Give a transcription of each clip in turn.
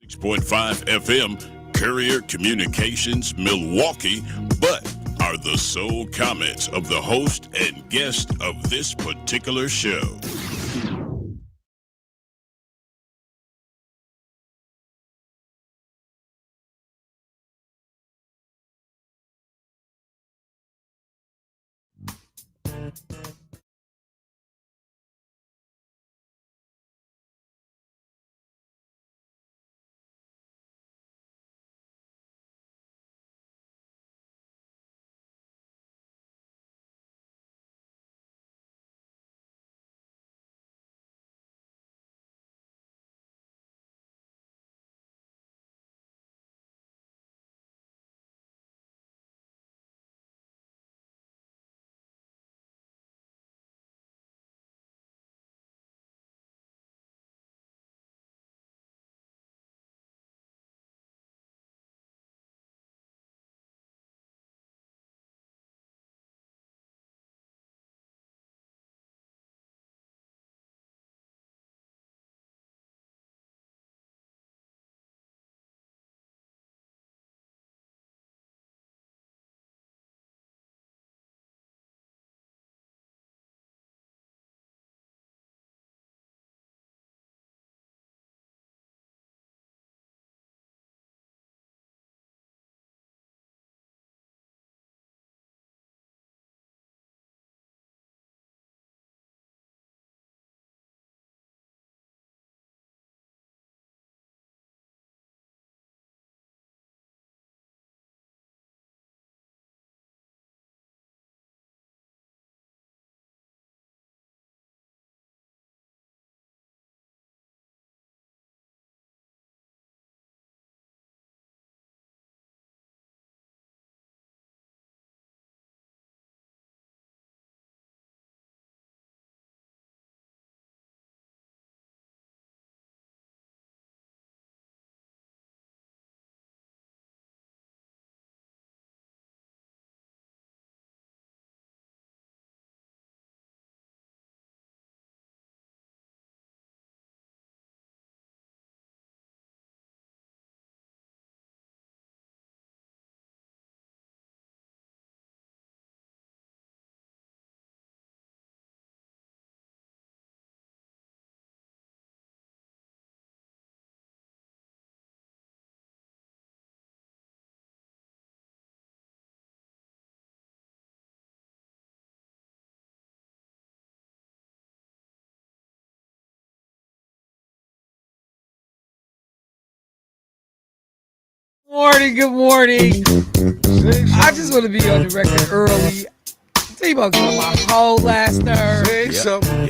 6.5 FM, Courier Communications, Milwaukee, but are the sole comments of the host and guest of this particular show. Good morning. I just want to be on the record early. T-Bone got on my whole last nerve.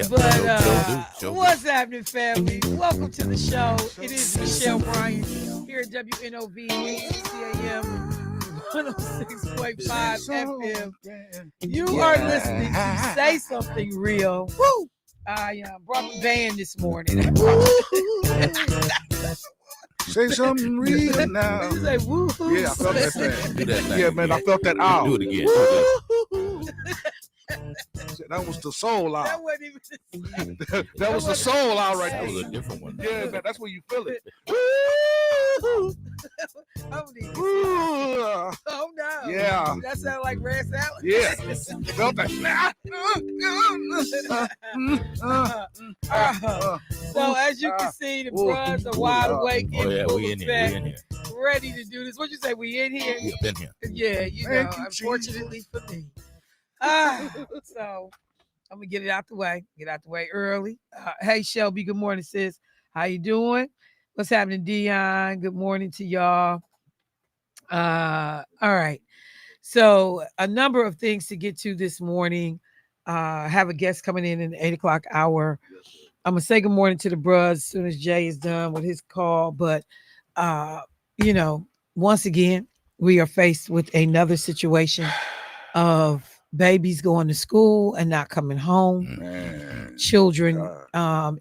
But what's happening, family? Welcome to the show. It is Michelle Bryant here at WNOV 860 AM 106.5 FM. You are listening to Say Something Real. Woo! I brought the band this morning. Say something real now. You say woo-hoo. Yeah, I felt that thing. Do that thing. Yeah, man, I felt that owl. Do it again. That was the soul owl. That wasn't even That was the soul owl right That there. was a different one. Yeah, man, that's where you feel it. Oh no. Yeah. That sounded like red salad. Yeah. Felt that. So as you can see, the bros are wide awake Oh, yeah, full we in here. We effect, in here. ready to do this. What you say? We in here? We up in here. Yeah, you know, Thank you, unfortunately for me. So I'm gonna get it out the way. Get out the way early. Hey Shelby, good morning, sis. How you doing? What's happening, Dion? Good morning to y'all. All right. So a number of things to get to this morning. Have a guest coming in the 8 o'clock hour. I'm gonna say good morning to the bros as soon as Jay is done with his call. But you know, once again, we are faced with another situation of babies going to school and not coming home, Man. children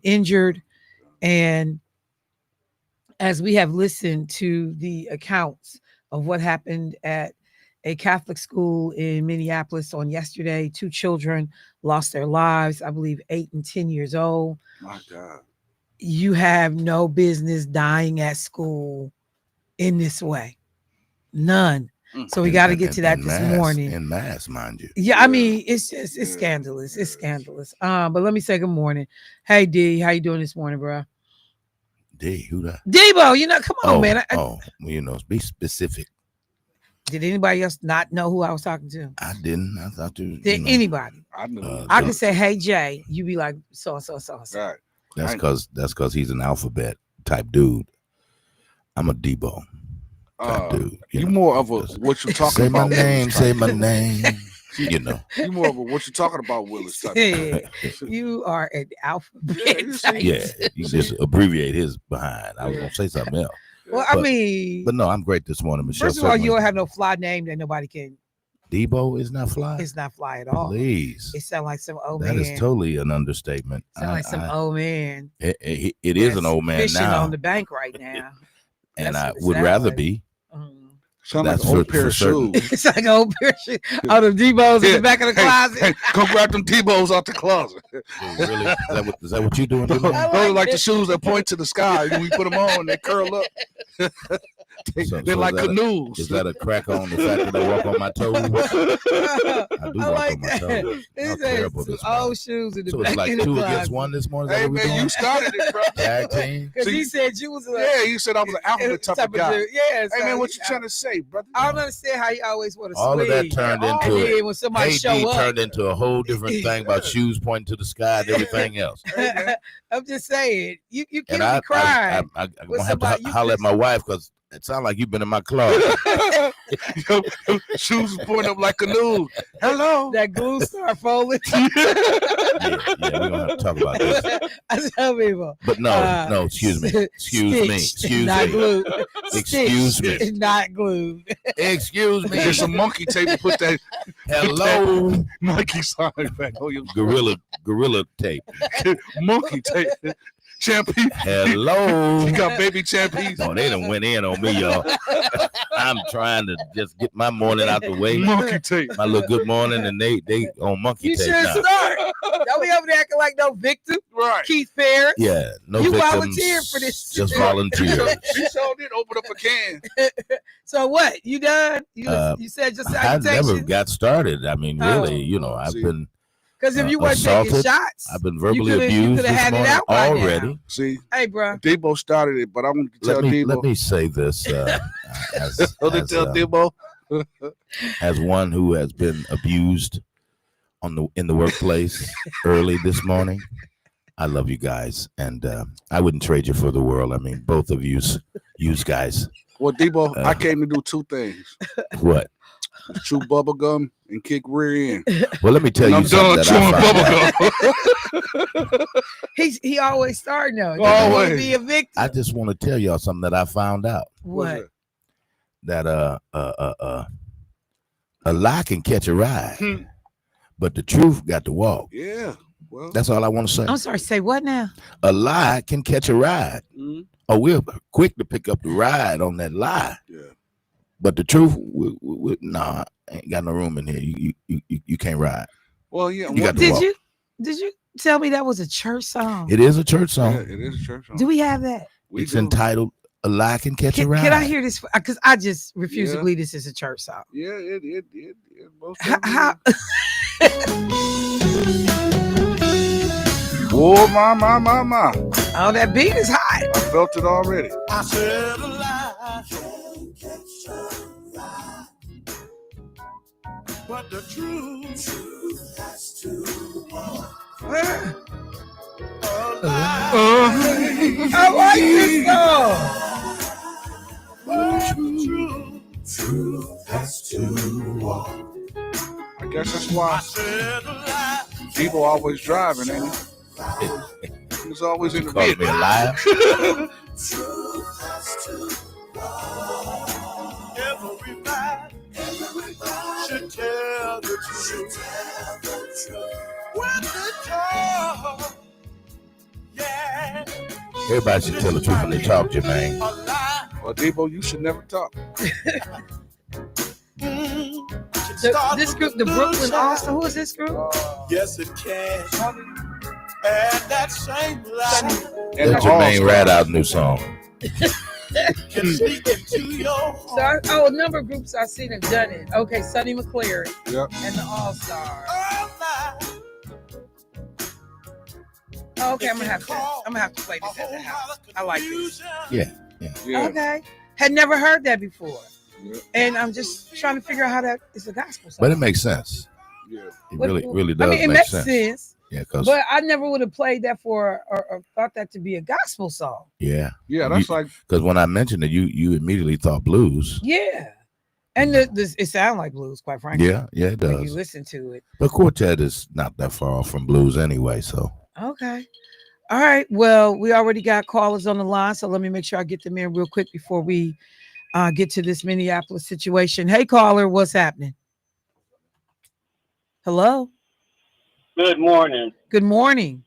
injured, and as we have listened to the accounts of what happened at a Catholic school in Minneapolis on yesterday, 2 children lost their lives, I believe 8 and 10 years old. My God. you have no business dying at school in this way. None. So we got to get to that this morning. In mass, mind you. Yeah, I mean, it's just it's scandalous. It's scandalous. But let me say good morning. Hey D, how you doing this morning, bro? D, who that? Debo, come on, man. Well, be specific. Did anybody else not know who I was talking to? I didn't. I thought you. Did anybody? I knew. I could say, hey Jay, you be like so. Right. That's because he's an alphabet type dude. I'm a Debo type dude. You more of a what you talking about? Say my name. You more of a what you talking about, Willis type. You are an alphabet. Yeah, you just abbreviate his behind. I was gonna say something else. Well, but no, I'm great this morning, Michelle. First of all, you don't have no fly name that nobody can. Debo is not fly. It's not fly at all. Please, it sounds like some old man. That is totally an understatement. Sound like some old man. It is an old man fishing now on the bank right now, and I would rather be. Sound like an old pair of shoes. It's like an old pair of shoes. Oh, the Debos in the back of the closet. Hey, go grab them Debos out the closet. Really? Is that what you doing? Those are like the shoes that point to the sky. When we put them on, they curl up. They're like canoes. Is that a crack on the fact that I walk on my toes? I do walk on my toes. How terrible this old shoes in the back. So it's like 2 against 1 this morning. Hey man, you started it, bro. Tag team. Because he said you was you said I was an alphabet type of guy. Yeah. Hey man, what you trying to say, brother? I don't understand how you always want to all of that turned into when somebody turned into a whole different thing about shoes pointing to the sky and everything else. I'm just saying, you can't be crying. I'm gonna have to holler at my wife because it sounds like you've been in my closet. Shoes pointing up like canoes. Hello. That glue star folded. Yeah, we're gonna have to talk about this. I tell people. But no, excuse me. Not glued. Excuse me. Not glued. Excuse me. There's some monkey tape to put that hello monkey sign back on your gorilla tape. Monkey tape. Champagne. Hello. You got baby champagne. No, they done went in on me, y'all. I'm trying to just get my morning out the way. Monkey tape. My little good morning, and they on monkey tape now. You should start. Don't be over there acting like no victim. Right. Keith Ferris. Yeah, no you victims. Volunteered for this. Just volunteer. She sure did open up a can. So what? You done? You said just I never got started. I mean, really, I've been. Because if you weren't taking shots, I've been verbally abused this morning already. Now. See, hey, bro, Debo started it, but I want to tell Debo. Let me say this: Debo, as one who has been abused in the workplace early this morning, I love you guys, and I wouldn't trade you for the world. I mean, both of you guys. Well, Debo, I came to do 2 things. What? Chew bubble gum and kick rear end. Well, let me tell you something. He always starting though. Always be a victim. I just want to tell y'all something that I found out. What? That a lie can catch a ride, but the truth got to walk. Yeah. Well, that's all I want to say. I'm sorry. Say what now? A lie can catch a ride. Mm-hmm. Oh, we're quick to pick up the ride on that lie. Yeah. But the truth, I ain't got no room in here. You can't ride. Well, yeah. Did you tell me that was a church song? It is a church song. Yeah, it is a church song. Do we have that? It's entitled "A Lie Can Catch a Ride." Can I hear this? Because I just refuse to believe this is a church song. Yeah, it most how? Oh my! Oh, that beat is hot. I felt it already. I said a lie can catch a ride, but the truth has to walk. I like this song. Truth has to walk. I guess that's why people always driving, ain't he? He's always in the vehicle. Me alive. Truth has to walk. Everybody should tell the truth. When the talk, yeah. Everybody should tell the truth when they talk, Jermaine. Well, Debo, you should never talk. This group, the Brooklyn Austin. Who is this group? Yes, it can. And that same light And That's the Jermaine All-Stars. Radout new song. can sneak into your So heart. a number of groups I've seen have done it. Okay, Sonny McClary Yep. and the All Stars. All night. Okay, I'm gonna have to play this at the house. I like this. Yeah. Yeah. Okay, had never heard that before, Yeah. and I'm just trying to figure out how that is a gospel song. But it makes sense. Yeah. It What- really does I mean, it make makes sense. sense, Yeah, because but I never would have played that for or thought that to be a gospel song. Yeah, that's like because when I mentioned it, you immediately thought blues. Yeah, and it sounds like blues, quite frankly. Yeah, it when you does. listen to it. But quartet is not that far off from blues anyway. So Okay. All right. Well, we already got callers on the line, so let me make sure I get them in real quick before we get to this Minneapolis situation. Hey, caller, what's happening? Hello. Good morning. Good morning.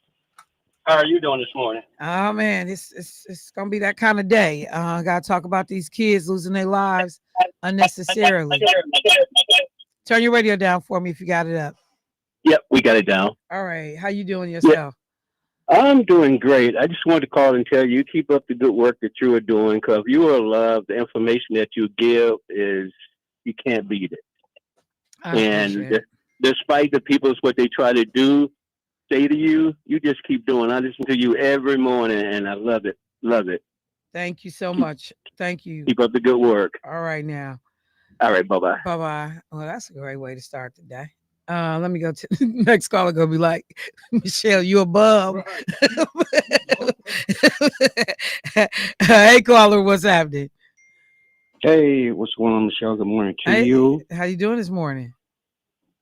How are you doing this morning? Oh man, it's gonna be that kind of day. I gotta talk about these kids losing their lives unnecessarily. Turn your radio down for me if you got it up. Yep, we got it down. All right. How you doing yourself? I'm doing great. I just wanted to call and tell you, keep up the good work that you are doing, because you are loved. The information that you give is, you can't beat it. I And appreciate it. despite the people's what they try to do, say to you, you just keep doing. I listen to you every morning, and I love it. Love it. Thank you so much. Thank you. Keep up the good work. All right now. All right, bye-bye. Bye bye. Well, that's a great way to start the day. Let me go to the next caller. Gonna be like, Michelle, you above. Hey, caller, what's happening? Hey, what's going on, Michelle? Good morning to Hey, you. how you doing this morning?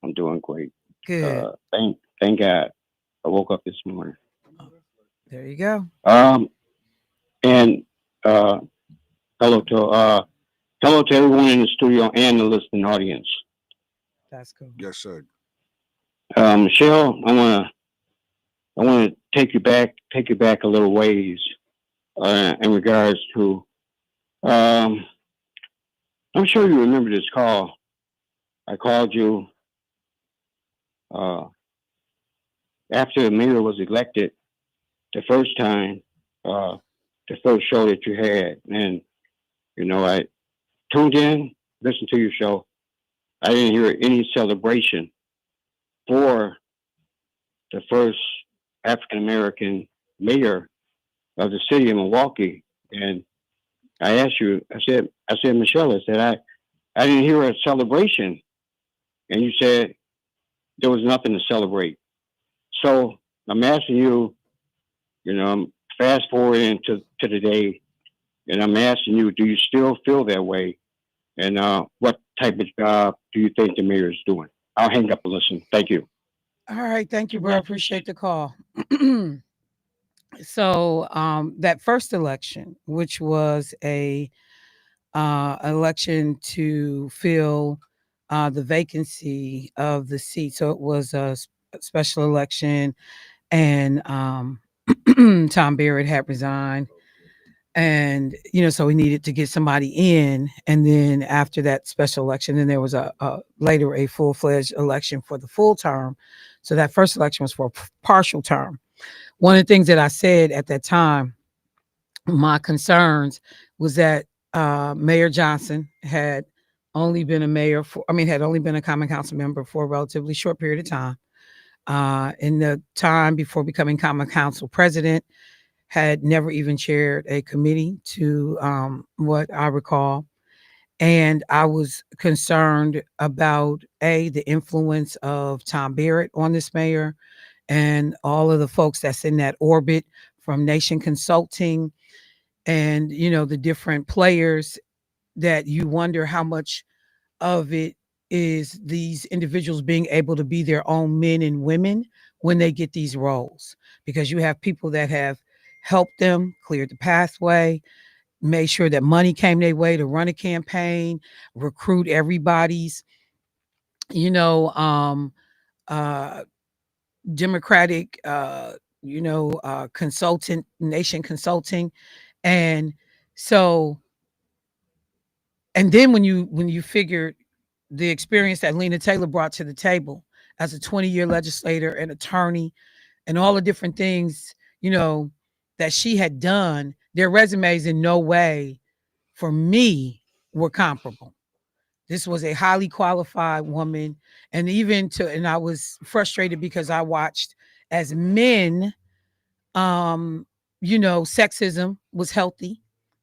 I'm doing great. Good. Thank God. I woke up this morning. There you go. And hello to everyone in the studio and the listening audience. That's cool. yes, sir. Michelle, I wanna take you back a little ways in regards to I'm sure you remember this call. I called you after the mayor was elected the first time, the first show that you had. And, I tuned in, listened to your show. I didn't hear any celebration for the first African American mayor of the city of Milwaukee. And I asked you, I said, Michelle, I didn't hear a celebration. And you said there was nothing to celebrate. So I'm asking you, I'm fast forwarding to today, and I'm asking you, do you still feel that way? And what type of job do you think the mayor is doing? I'll hang up and listen. Thank you. All right, thank you, bro. I appreciate the call. So that first election, which was a election to fill the vacancy of the seat. So it was a special election, and Tom Barrett had resigned. And, so we needed to get somebody in. And then after that special election, then there was later a full-fledged election for the full term. So that first election was for a partial term. One of the things that I said at that time, my concerns was that Mayor Johnson had only been had only been a common council member for a relatively short period of time. In the time before becoming common council president, had never even chaired a committee to what I recall. And I was concerned about the influence of Tom Barrett on this mayor and all of the folks that's in that orbit, from Nation Consulting and, the different players, that you wonder how much of it is these individuals being able to be their own men and women when they get these roles, because you have people that have helped them, cleared the pathway, made sure that money came their way to run a campaign, recruit everybody's, Democratic, consultant, Nation Consulting. And so, and then when you figure the experience that Lena Taylor brought to the table as a 20-year legislator and attorney, and all the different things, that she had done, their resumes in no way for me were comparable. This was a highly qualified woman. And I was frustrated because I watched as men, sexism was healthy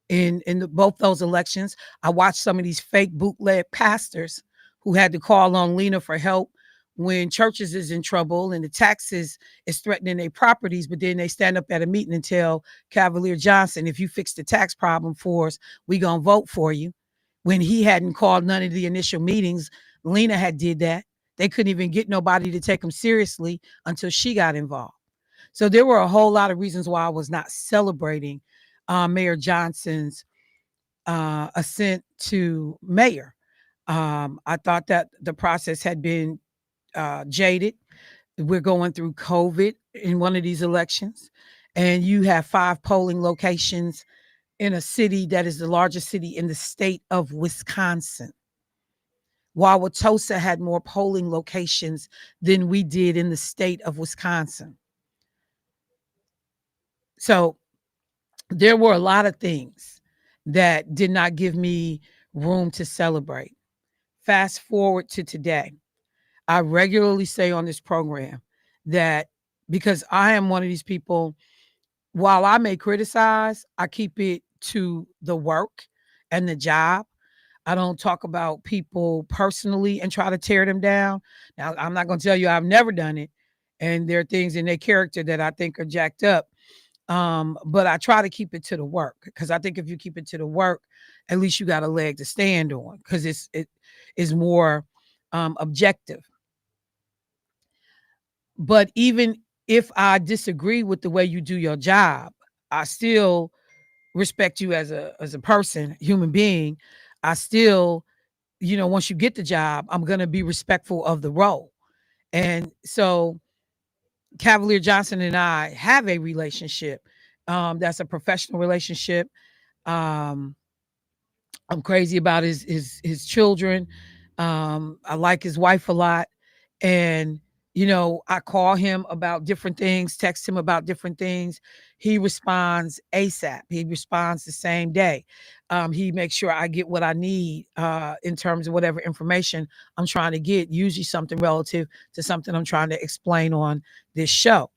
in both those elections. I watched some of these fake bootleg pastors who had to call on Lena for help when churches is in trouble and the taxes is threatening their properties, but then they stand up at a meeting and tell Cavalier Johnson, if you fix the tax problem for us, we gonna vote for you. When he hadn't called none of the initial meetings, Lena had did that. They couldn't even get nobody to take them seriously until she got involved. So there were a whole lot of reasons why I was not celebrating Mayor Johnson's ascent to mayor. I thought that the process had been jaded. We're going through COVID in one of these elections, and you have 5 polling locations in a city that is the largest city in the state of Wisconsin. Wauwatosa had more polling locations than we did in the state of Wisconsin. So there were a lot of things that did not give me room to celebrate. Fast forward to today. I regularly say on this program that because I am one of these people, while I may criticize, I keep it to the work and the job. I don't talk about people personally and try to tear them down. Now, I'm not going to tell you I've never done it. And there are things in their character that I think are jacked up. But I try to keep it to the work, because I think if you keep it to the work, at least you got a leg to stand on, because it is more objective. But even if I disagree with the way you do your job, I still respect you as a person, human being. I still, once you get the job, I'm going to be respectful of the role. And so Cavalier Johnson and I have a relationship that's a professional relationship. Um, I'm crazy about his children. I like his wife a lot. And, I call him about different things, text him about different things. He responds ASAP. He responds the same day. He makes sure I get what I need in terms of whatever information I'm trying to get, usually something relative to something I'm trying to explain on this show.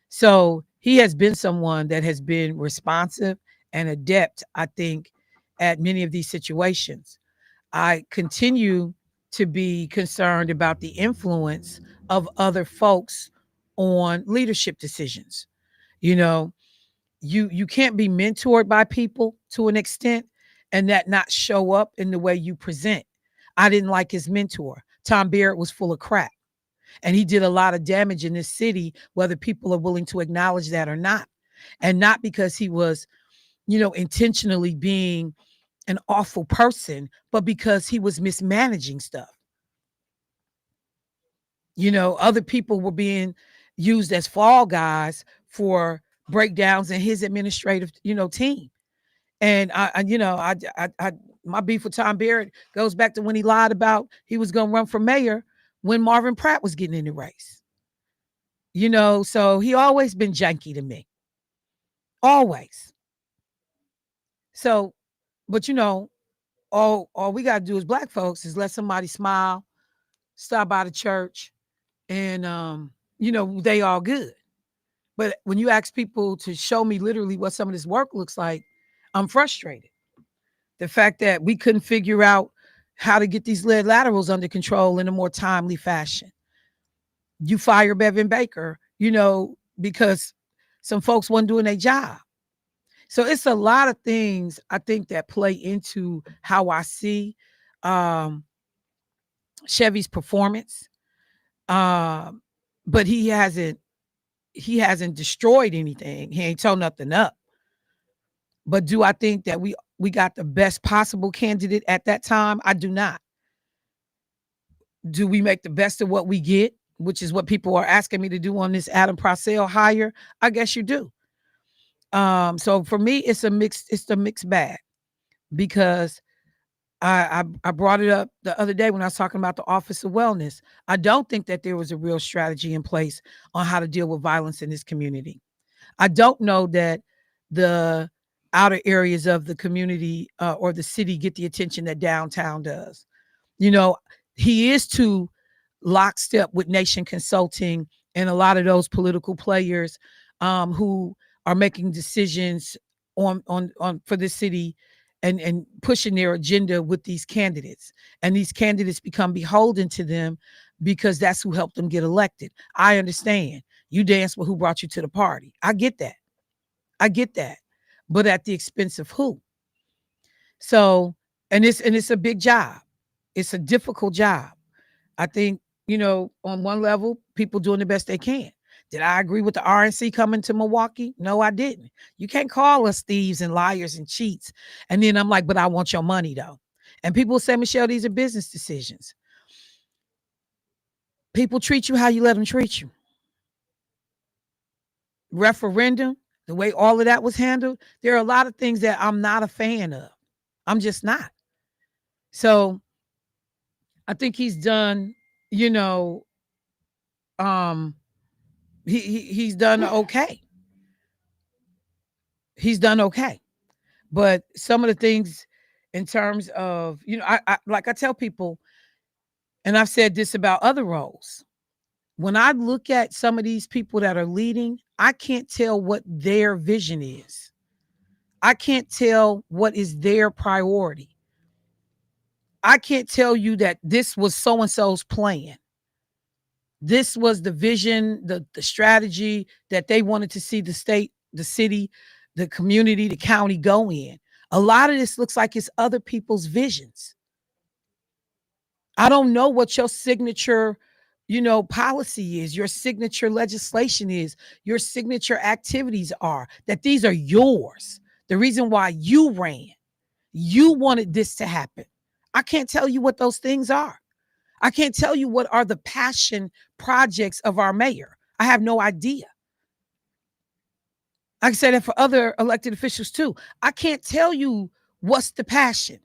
So he has been someone that has been responsive and adept, I think, at many of these situations. I continue to be concerned about the influence of other folks on leadership decisions. You know, you can't be mentored by people to an extent and that not show up in the way you present. I didn't like his mentor. Tom Barrett was full of crap. And he did a lot of damage in this city, whether people are willing to acknowledge that or not. And not because he was, intentionally being an awful person, but because he was mismanaging stuff. Other people were being used as fall guys for breakdowns in his administrative, team. And my beef with Tom Barrett goes back to when he lied about he was going to run for mayor when Marvin Pratt was getting in the race. So he always been janky to me. Always. So, but all we gotta do as Black folks is let somebody smile, stop by the church, and they all good. But when you ask people to show me literally what some of this work looks like, I'm frustrated. The fact that we couldn't figure out how to get these lead laterals under control in a more timely fashion. You fire Bevan Baker, because some folks weren't doing their job. So it's a lot of things I think that play into how I see Chevy's performance. But he hasn't destroyed anything. He ain't tore nothing up. But do I think that we got the best possible candidate at that time? I do not. Do we make the best of what we get, which is what people are asking me to do on this Adam Procell hire? I guess you do. So for me, it's the mixed bag, because I brought it up the other day when I was talking about the Office of Wellness. I don't think that there was a real strategy in place on how to deal with violence in this community. I don't know that the outer areas of the community or the city get the attention that downtown does. You know, he is too lockstep with Nation Consulting and a lot of those political players who are making decisions on for the city and pushing their agenda with these candidates. And these candidates become beholden to them because that's who helped them get elected. I understand. You dance with who brought you to the party. I get that. I get that. But at the expense of who? So, and it's a big job. It's a difficult job. I think, on one level, people doing the best they can. Did I agree with the RNC coming to Milwaukee? No, I didn't. You can't call us thieves and liars and cheats. And then I'm like, but I want your money though. And people say, Michelle, these are business decisions. People treat you how you let them treat you. Referendum, the way all of that was handled, there are a lot of things that I'm not a fan of. I'm just not. So I think he's done, he's done okay. He's done okay. But some of the things in terms of, I like I tell people, and I've said this about other roles. When I look at some of these people that are leading, I can't tell what their vision is. I can't tell what is their priority. I can't tell you that this was so-and-so's plan. This was the vision, the strategy that they wanted to see the state, the city, the community, the county go in. A lot of this looks like it's other people's visions. I don't know what your signature, policy is, your signature legislation is, your signature activities are, that these are yours. The reason why you ran, you wanted this to happen. I can't tell you what those things are. I can't tell you what are the passion projects of our mayor. I have no idea. I can say that for other elected officials too. I can't tell you what's the passion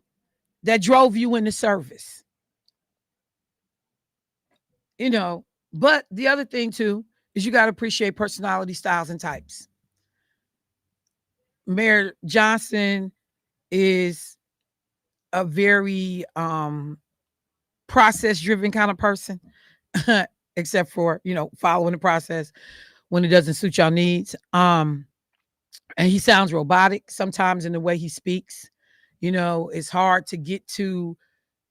that drove you into service. But the other thing too is you got to appreciate personality, styles, and types. Mayor Johnson is a very process-driven kind of person, except for, following the process when it doesn't suit your needs. And he sounds robotic sometimes in the way he speaks. It's hard to get to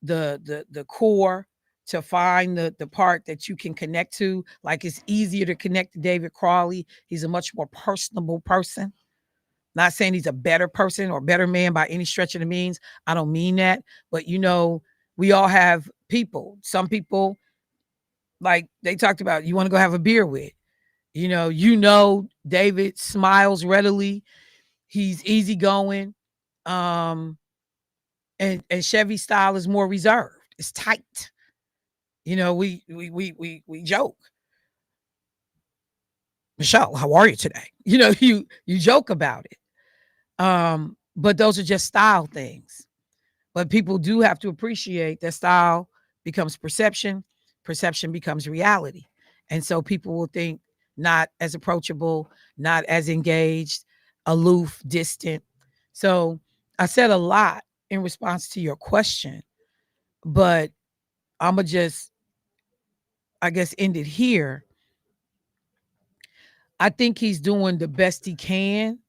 the core, to find the part that you can connect to. Like, it's easier to connect to David Crawley. He's a much more personable person. Not saying he's a better person or better man by any stretch of the means. I don't mean that. But, we all have people. Some people, like they talked about, you want to go have a beer with. David smiles readily. He's easygoing. And Chevy's style is more reserved. It's tight. We joke. Michelle, how are you today? You joke about it. But those are just style things. But people do have to appreciate that style becomes perception becomes reality. And so people will think not as approachable, not as engaged, aloof, distant. So I said a lot in response to your question, but I'm going to just, I guess, end it here. I think he's doing the best he can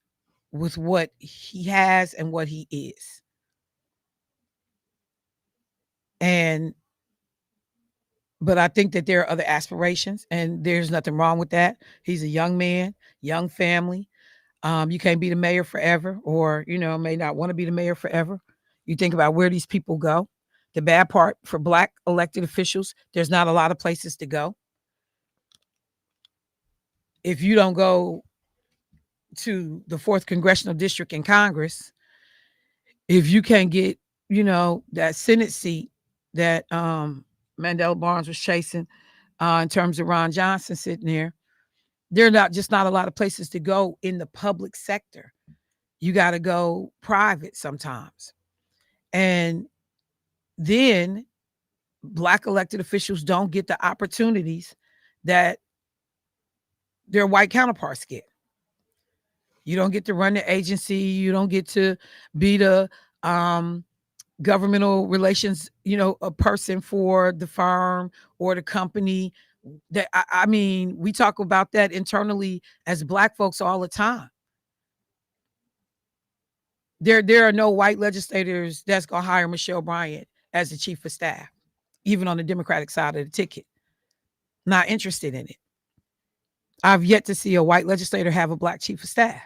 with what he has and what he is. But I think that there are other aspirations, and there's nothing wrong with that. He's a young man, young family. You can't be the mayor forever, or, may not want to be the mayor forever. You think about where these people go. The bad part for Black elected officials, there's not a lot of places to go. If you don't go to the 4th Congressional District in Congress, if you can't get, that Senate seat that Mandela Barnes was chasing in terms of Ron Johnson sitting there, there are not a lot of places to go in the public sector. You got to go private sometimes. And then Black elected officials don't get the opportunities that their white counterparts get. You don't get to run the agency. You don't get to be the governmental relations, a person for the firm or the company. That I mean, we talk about that internally as Black folks all the time. There are no white legislators that's gonna hire Michelle Bryant as the chief of staff, even on the Democratic side of the ticket. Not interested in it. I've yet to see a white legislator have a Black chief of staff.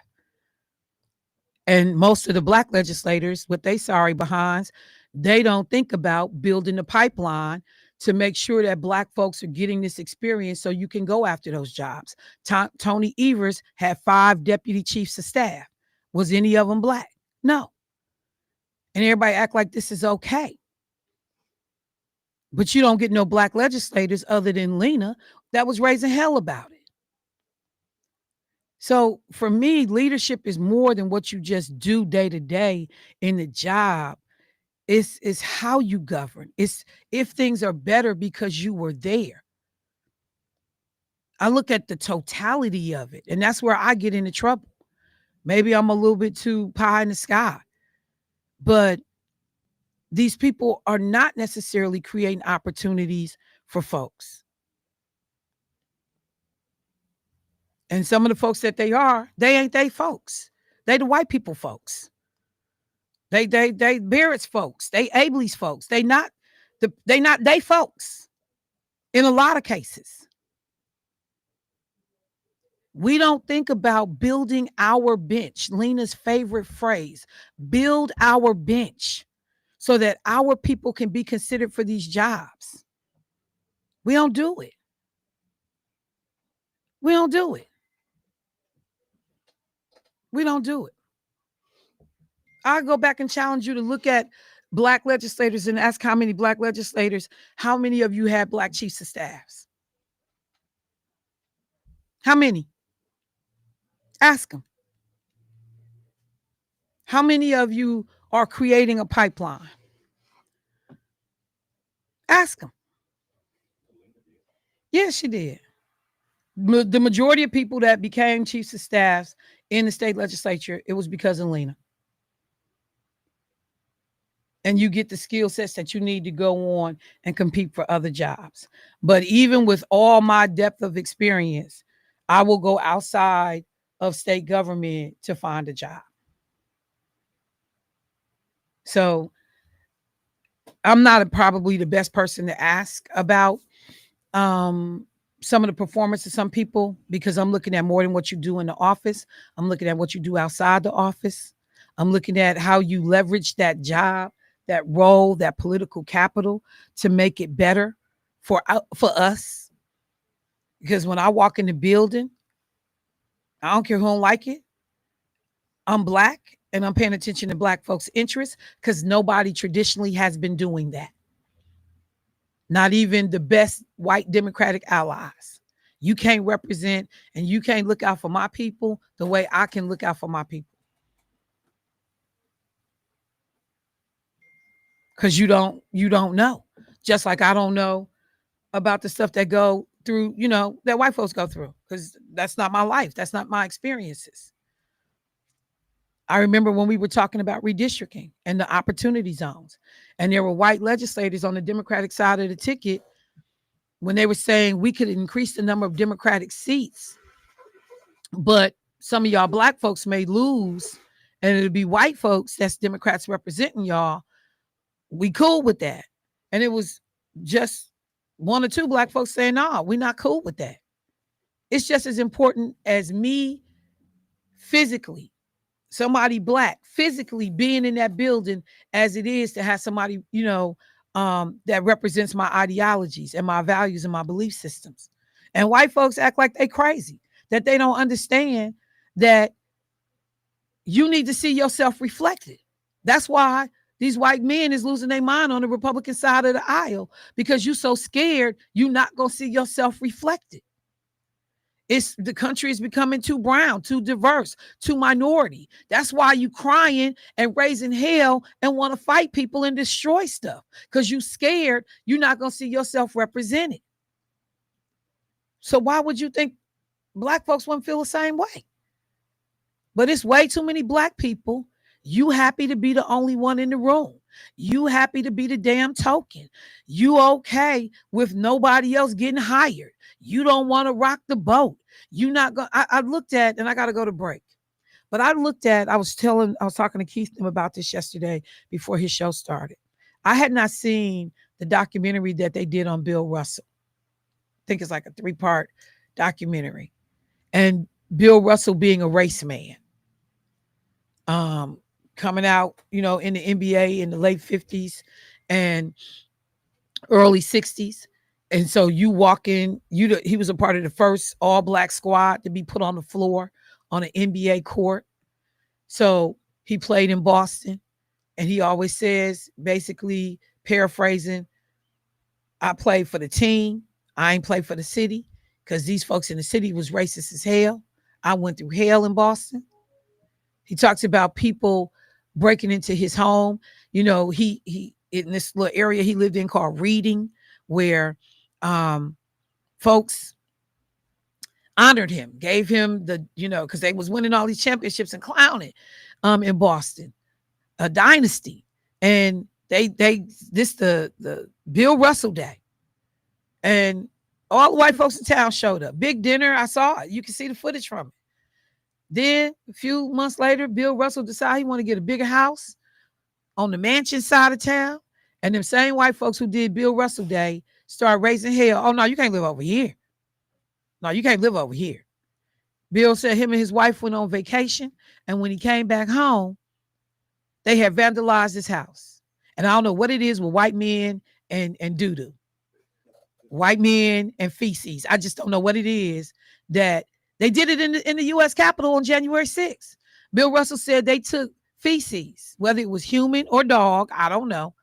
And most of the Black legislators, with they sorry behinds, they don't think about building the pipeline to make sure that Black folks are getting this experience so you can go after those jobs. Toney Evers had 5 deputy chiefs of staff. Was any of them Black? No. And everybody act like this is okay. But you don't get no Black legislators other than Lena that was raising hell about it. So for me, leadership is more than what you just do day to day in the job. It's how you govern. It's if things are better because you were there. I look at the totality of it, and that's where I get into trouble. Maybe I'm a little bit too pie in the sky, but these people are not necessarily creating opportunities for folks. And some of the folks that they ain't they folks. They the white people folks. They Barrett's folks. They Abley's folks. They not they folks in a lot of cases. We don't think about building our bench. Lena's favorite phrase, build our bench so that our people can be considered for these jobs. We don't do it. We don't do it. We don't do it. I go back and challenge you to look at Black legislators and ask how many Black legislators, how many of you had Black chiefs of staffs? How many? Ask them. How many of you are creating a pipeline? Ask them. Yes, she did. The majority of people that became chiefs of staffs in the state legislature, it was because of Lena. And you get the skill sets that you need to go on and compete for other jobs. But even with all my depth of experience, I will go outside of state government to find a job. So I'm not probably the best person to ask about some of the performance of some people, because I'm looking at more than what you do in the office. I'm looking at what you do outside the office. I'm looking at how you leverage that job, that role, that political capital to make it better for us. Because when I walk in the building, I don't care who don't like it. I'm Black and I'm paying attention to Black folks' interests because nobody traditionally has been doing that. Not even the best white Democratic allies. You can't represent and you can't look out for my people the way I can look out for my people. Because you don't know. Just like I don't know about the stuff that go through, that white folks go through. Because that's not my life. That's not my experiences. I remember when we were talking about redistricting and the opportunity zones, and there were white legislators on the Democratic side of the ticket when they were saying we could increase the number of Democratic seats, but some of y'all Black folks may lose and it'll be white folks that's Democrats representing y'all. We cool with that. And it was just 1 or 2 Black folks saying, no, we're not cool with that. It's just as important as me physically, somebody Black physically being in that building as it is to have somebody, that represents my ideologies and my values and my belief systems. And white folks act like they crazy, that they don't understand that you need to see yourself reflected. That's why these white men is losing their mind on the Republican side of the aisle, because you're so scared you're not going to see yourself reflected. It's the country is becoming too brown, too diverse, too minority. That's why you crying and raising hell and want to fight people and destroy stuff because you scared you're not going to see yourself represented. So why would you think Black folks wouldn't feel the same way? But it's way too many Black people. You happy to be the only one in the room. You happy to be the damn token. You okay with nobody else getting hired. You don't want to rock the boat. You not going. I looked at, and I got to go to break. But I was talking to Keith about this yesterday before his show started. I had not seen the documentary that they did on Bill Russell. I think it's like a 3-part documentary. And Bill Russell being a race man. Coming out, in the NBA in the late 50s and early 60s. And so you walk in, he was a part of the first all-Black squad to be put on the floor on an NBA court. So he played in Boston, and he always says, basically paraphrasing, I played for the team. I ain't played for the city because these folks in the city was racist as hell. I went through hell in Boston. He talks about people breaking into his home. He in this little area he lived in called Reading, where folks honored him, gave him the, because they was winning all these championships and clowning in Boston, a dynasty. And the Bill Russell Day. And all the white folks in town showed up. Big dinner, I saw it. You can see the footage from it. Then a few months later, Bill Russell decided he wanted to get a bigger house on the mansion side of town. And them same white folks who did Bill Russell Day started raising hell. Oh, no, you can't live over here. No, you can't live over here. Bill said him and his wife went on vacation. And when he came back home, they had vandalized his house. And I don't know what it is with white men and doo-doo. White men and feces. I just don't know what it is that they did it in the U.S. Capitol on January 6th. Bill Russell said they took feces, whether it was human or dog, I don't know,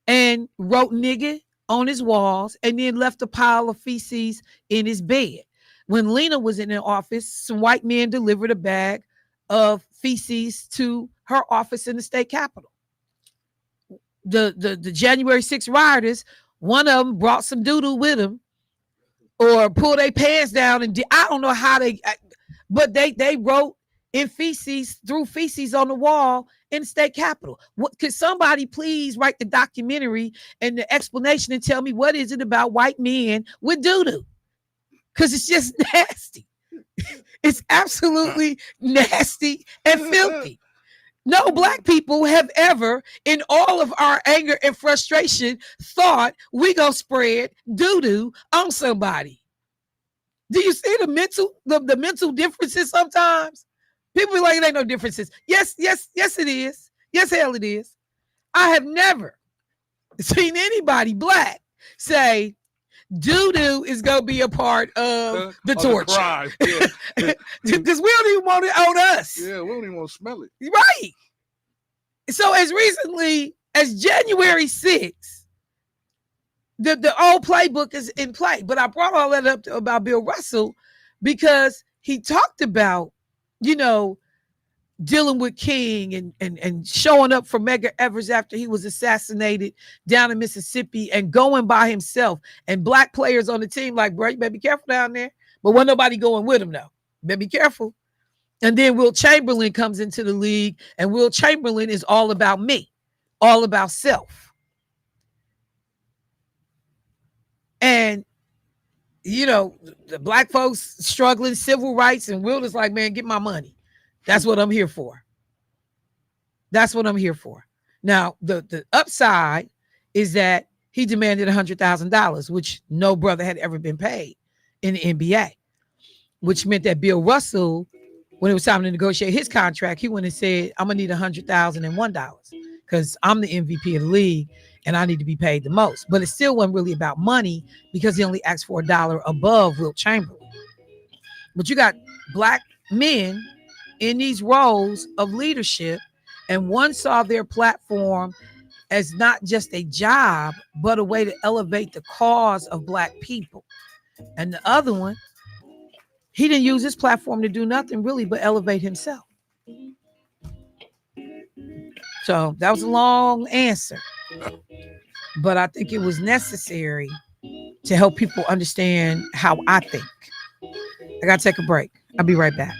and wrote nigga on his walls and then left a pile of feces in his bed. When Lena was in the office, some white men delivered a bag of feces to her office in the state capitol. The January 6th rioters, one of them brought some doo-doo with them or pulled their pants down and I don't know how but they wrote in feces, threw feces on the wall in the state capitol. Could somebody please write the documentary and the explanation and tell me what is it about white men with doo-doo? Because it's just nasty. It's absolutely nasty and filthy. No Black people have ever, in all of our anger and frustration, thought we gonna spread doo-doo on somebody. Do you see the mental differences sometimes? People be like, it ain't no differences. Yes, it is. Yes, hell it is. I have never seen anybody Black say doo-doo is gonna be a part of the torture. Because we don't even want it on us. Yeah, we don't even want to smell it. Right. So as recently as January 6th, the old playbook is in play. But I brought all that up about Bill Russell because he talked about, dealing with King and showing up for Medgar Evers after he was assassinated down in Mississippi and going by himself, and Black players on the team like, bro, you better be careful down there. But wasn't nobody going with him though. Better be careful. And then Wilt Chamberlain comes into the league, and Wilt Chamberlain is all about me, all about self. And the Black folks struggling, civil rights, and Wilt is like, man, get my money. That's what I'm here for. That's what I'm here for. Now, the upside is that he demanded $100,000, which no brother had ever been paid in the NBA, which meant that Bill Russell, when it was time to negotiate his contract, he went and said, I'm going to need $100,001 because I'm the MVP of the league and I need to be paid the most. But it still wasn't really about money because he only asked for $1 above Wilt Chamberlain. But you got Black men in these roles of leadership, and one saw their platform as not just a job, but a way to elevate the cause of Black people. And the other one, he didn't use his platform to do nothing really but elevate himself. So that was a long answer, but I think it was necessary to help people understand how I think. I gotta take a break. I'll be right back.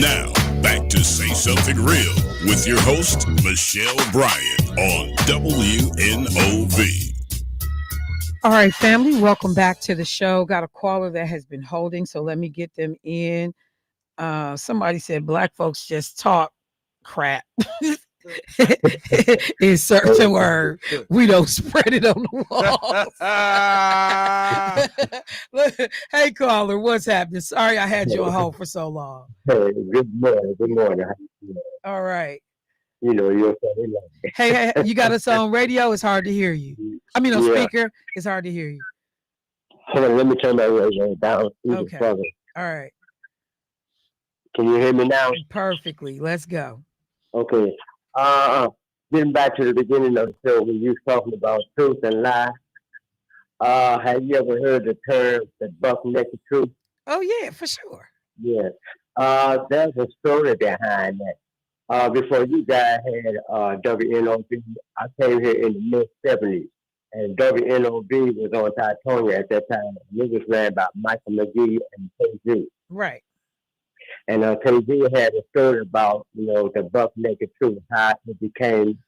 Now, back to Say Something Real with your host, Michelle Bryant on WNOV. All right, family, welcome back to the show. Got a caller that has been holding, so let me get them in. Somebody said black folks just talk crap. Insert the word. We don't spread it on the walls. Hey, caller, what's happening? Sorry I had you on hold for so long. Hey, good morning. Good morning. All right. You know, you're Hey, you got us on radio? It's hard to hear you. I mean, on speaker, it's hard to hear you. Hold on, let me turn my radio down. Okay. Further. All right. Can you hear me now? Perfectly. Let's go. Okay. Getting back to the beginning of the show when you was talking about truth and lie. Have you ever heard the term the buck naked truth? Oh yeah, for sure. Yeah. There's a story behind that. Before you guys had WNOB, I came here in the mid-70s, and WNOB was on Toney at that time. And it was ran by Michael McGee and KG. Right. And KG had a story about, you know, the buck naked truth, how it became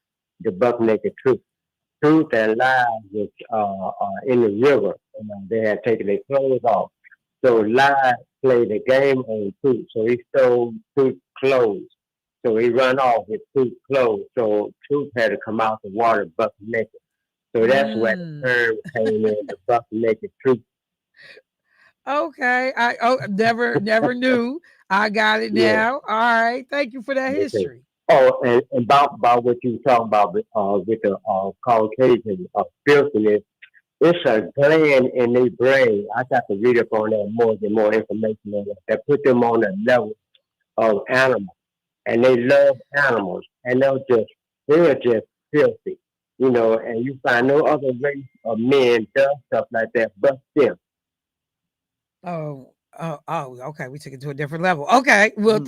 the buck naked truth. Truth and lies was in the river. You know, they had taken their clothes off. So lies played a game on truth. So he stole truth's clothes. So he run off with truth's clothes. So truth had to come out the water buck naked. So that's where the term came in, the buck naked truth. Okay. I never knew. I got it now. All right. Thank you for that history. Oh, and about what you were talking about with the Caucasian filthiness, it's a gland in their brain. I got to read up on that more information on that. That put them on the level of animals, and they love animals, and they're just filthy, you know. And you find no other race of men does stuff like that but them. Oh, okay. We took it to a different level. Okay. Well,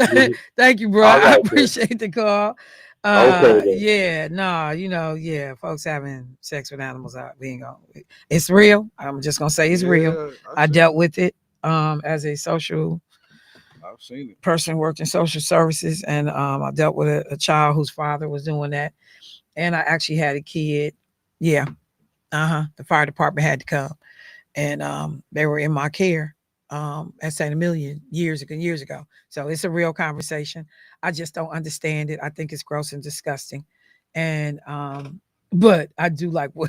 thank you, bro. Right, I appreciate the call. Folks having sex with animals it's real. I'm just gonna say it's real. I dealt with it as a social I've seen it. person, worked in social services, and I dealt with a child whose father was doing that. And I actually had a kid. Yeah. The fire department had to come, and they were in my care at St. Emilion years ago. So it's a real conversation. I just don't understand it. I think it's gross and disgusting. And but I do like what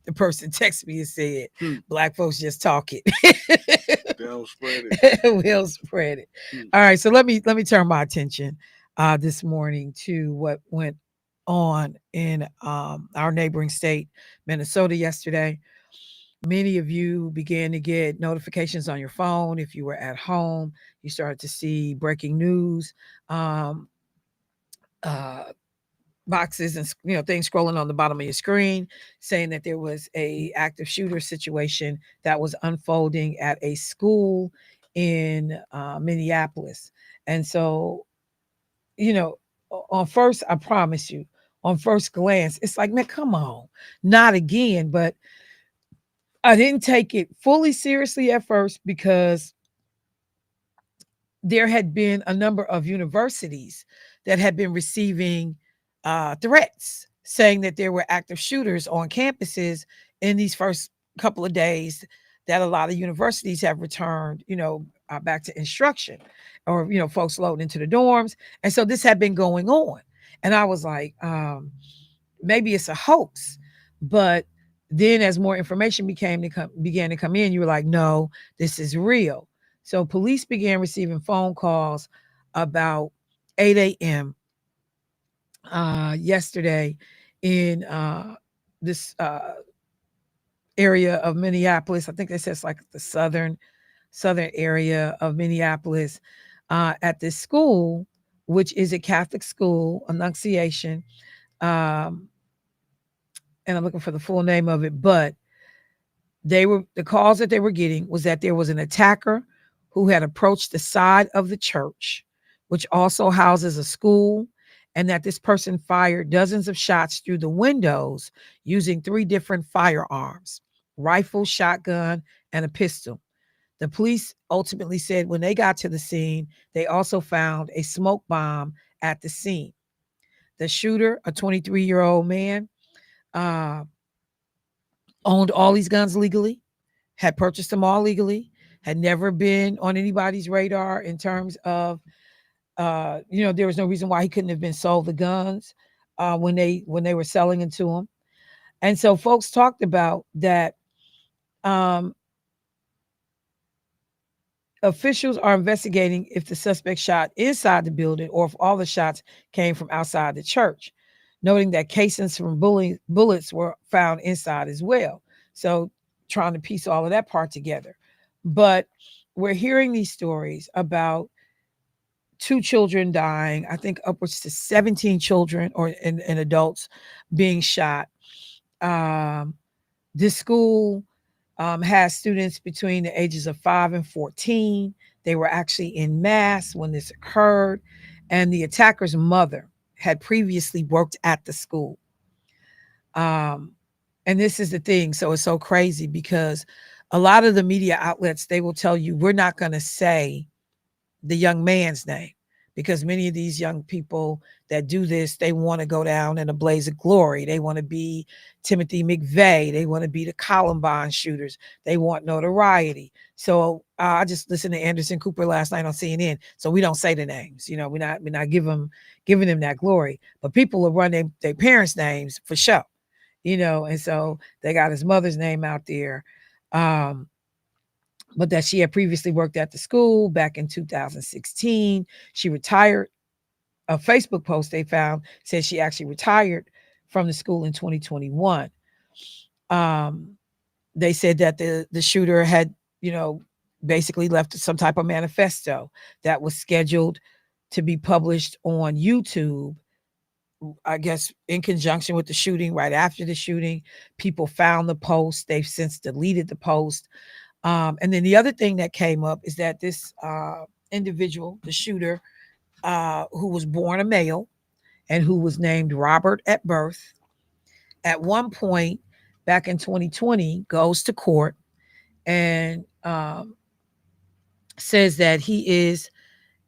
the person texted me and said, black folks just talk it. They'll spread it. We'll spread it. All right. So let me turn my attention this morning to what went on in our neighboring state, Minnesota, yesterday. Many of you began to get notifications on your phone. If you were at home, you started to see breaking news boxes and things scrolling on the bottom of your screen saying that there was a active shooter situation that was unfolding at a school in Minneapolis. And so, on first, I promise you, on first glance, it's like, man, come on, not again. But I didn't take it fully seriously at first because there had been a number of universities that had been receiving threats saying that there were active shooters on campuses in these first couple of days that a lot of universities have returned, back to instruction or, folks loading into the dorms. And so this had been going on. And I was like, maybe it's a hoax. But then as more information began to come in, you were like, no, this is real. So police began receiving phone calls about 8 a.m. Yesterday in this area of Minneapolis. I think they said it's like the southern area of Minneapolis at this school, which is a Catholic school, Annunciation. And I'm looking for the full name of it, but the calls that they were getting was that there was an attacker who had approached the side of the church, which also houses a school, and that this person fired dozens of shots through the windows using 3 different firearms, rifle, shotgun, and a pistol. The police ultimately said when they got to the scene, they also found a smoke bomb at the scene. The shooter, a 23-year-old man, uh, owned all these guns legally, had purchased them all legally, had never been on anybody's radar in terms of, there was no reason why he couldn't have been sold the guns when they were selling it to him. And so folks talked about that. Officials are investigating if the suspect shot inside the building or if all the shots came from outside the church, noting that casings from bullets were found inside as well. So trying to piece all of that part together. But we're hearing these stories about 2 children dying, I think upwards to 17 children and adults being shot. This school has students between the ages of 5 and 14. They were actually in mass when this occurred, and the attacker's mother had previously worked at the school. And this is the thing. So it's so crazy because a lot of the media outlets, they will tell you, we're not going to say the young man's name, because many of these young people that do this, they want to go down in a blaze of glory. They want to be Timothy McVeigh. They want to be the Columbine shooters. They want notoriety. So I just listened to Anderson Cooper last night on CNN. So we don't say the names. We're not giving them that glory. But people will run their parents' names for show. And so they got his mother's name out there. But that she had previously worked at the school back in 2016. She retired. A Facebook post they found said she actually retired from the school in 2021. They said that the shooter had, basically left some type of manifesto that was scheduled to be published on YouTube, I guess, in conjunction with the shooting. Right after the shooting, people found the post. They've since deleted the post. And then the other thing that came up is that this individual, the shooter, who was born a male and who was named Robert at birth, at one point back in 2020, goes to court and says that he is,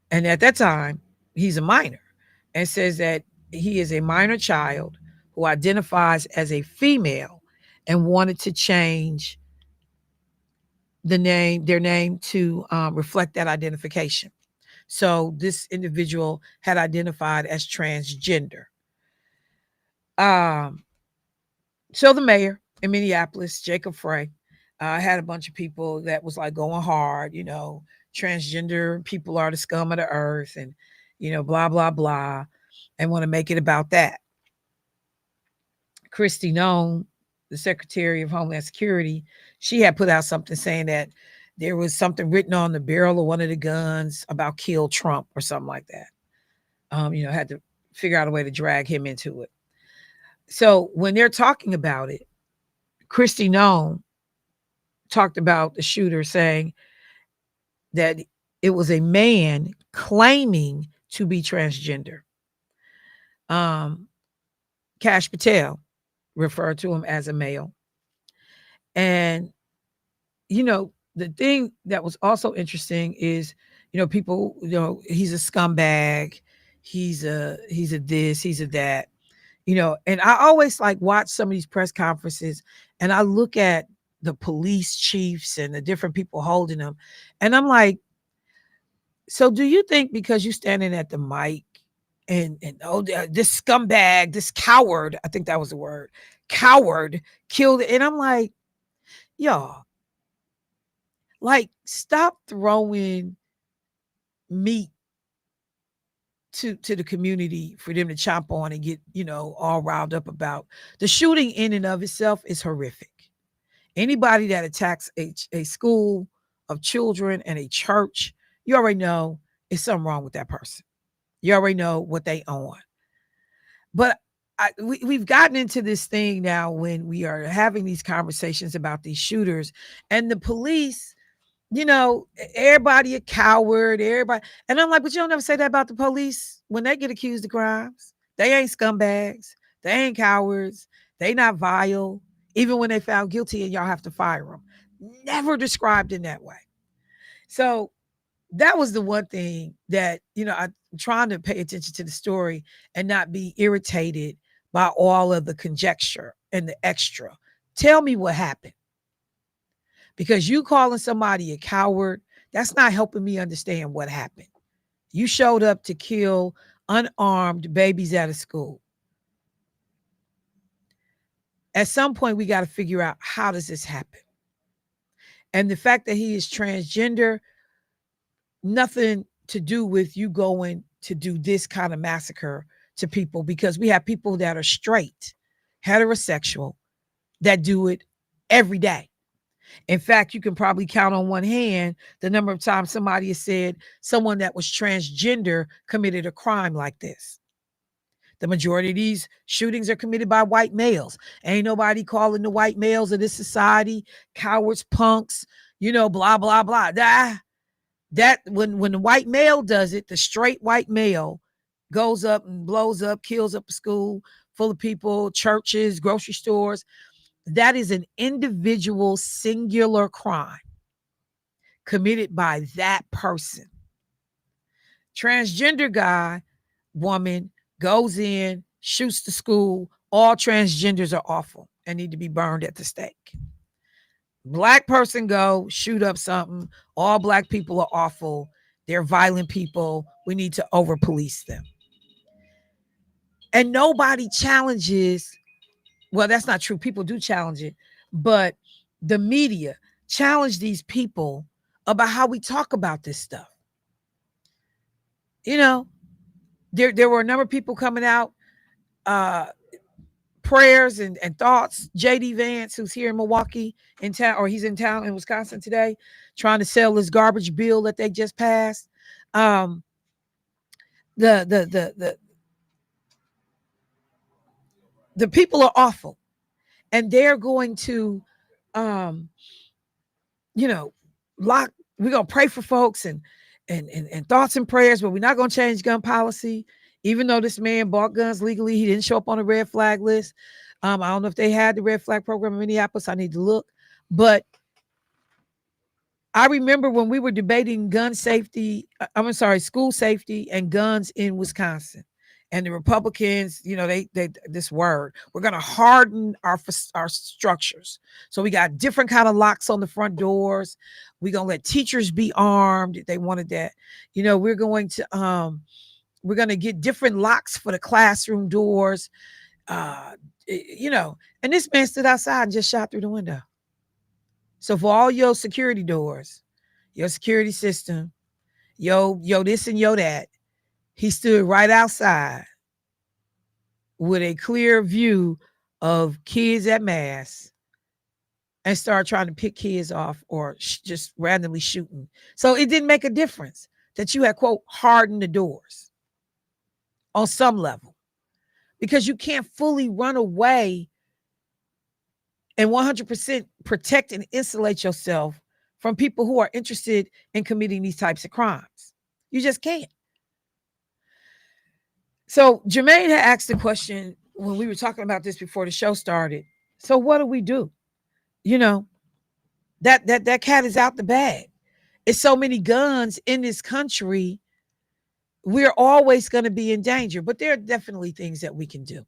and at that time, he's a minor, and says that he is a minor child who identifies as a female and wanted to change their name to reflect that identification. So this individual had identified as transgender. So the mayor in Minneapolis, Jacob Frey, had a bunch of people that was like going hard, transgender people are the scum of the earth and, blah, blah, blah, and want to make it about that. Kristi Noem, the Secretary of Homeland Security, she had put out something saying that there was something written on the barrel of one of the guns about kill Trump or something like that. Had to figure out a way to drag him into it. So when they're talking about it, Kristi Noem talked about the shooter saying that it was a man claiming to be transgender. Kash Patel referred to him as a male. And, the thing that was also interesting is, people, he's a scumbag. He's a this, he's a that, and I always watch some of these press conferences and I look at the police chiefs and the different people holding them. And I'm like, so do you think because you standing at the mic and this scumbag, this coward, I think that was the word, coward killed it. And I'm like, y'all, stop throwing meat to the community for them to chomp on and get, all riled up about. The shooting in and of itself is horrific. Anybody that attacks a school of children and a church, you already know it's something wrong with that person. You already know what they own. But we've gotten into this thing now when we are having these conversations about these shooters and the police, everybody a coward, everybody. And I'm like, but you don't ever say that about the police when they get accused of crimes. They ain't scumbags. They ain't cowards. They not vile. Even when they found guilty and y'all have to fire them. Never described in that way. So that was the one thing that, I'm trying to pay attention to the story and not be irritated by all of the conjecture and the extra. Tell me what happened. Because you calling somebody a coward, that's not helping me understand what happened. You showed up to kill unarmed babies at a school. At some point, we got to figure out, how does this happen? And the fact that he is transgender, nothing to do with you going to do this kind of massacre to people, because we have people that are straight, heterosexual, that do it every day. In fact, you can probably count on one hand the number of times somebody has said someone that was transgender committed a crime like this. The majority of these shootings are committed by white males. Ain't nobody calling the white males of this society cowards, punks, blah, blah, blah. That when the white male does it, the straight white male goes up and blows up, kills up a school full of people, churches, grocery stores. That is an individual singular crime committed by that person. Transgender guy, woman goes in, shoots the school. All transgenders are awful and need to be burned at the stake. Black person go shoot up something. All black people are awful. They're violent people. We need to over police them. And nobody challenges. Well, that's not true. People do challenge it, but the media challenge these people about how we talk about this stuff. There were a number of people coming out, prayers and thoughts. JD Vance, who's here in Milwaukee in town, or he's in town in Wisconsin today, trying to sell this garbage bill that they just passed. The people are awful, and they're going to, lock. We're gonna pray for folks and thoughts and prayers, but we're not gonna change gun policy. Even though this man bought guns legally, he didn't show up on a red flag list. I don't know if they had the red flag program in Minneapolis. I need to look. But I remember when we were debating gun safety, school safety and guns in Wisconsin. And the Republicans, they this word, we're going to harden our structures. So we got different kind of locks on the front doors. We're going to let teachers be armed. They wanted that. We're going to get different locks for the classroom doors. And this man stood outside and just shot through the window. So for all your security doors, your security system, yo this and yo that, he stood right outside with a clear view of kids at mass and started trying to pick kids off or just randomly shooting. So it didn't make a difference that you had, quote, hardened the doors on some level, because you can't fully run away and 100% protect and insulate yourself from people who are interested in committing these types of crimes. You just can't. So Jermaine had asked the question when we were talking about this before the show started. So what do we do? That cat is out the bag. It's so many guns in this country. We're always going to be in danger, but there are definitely things that we can do.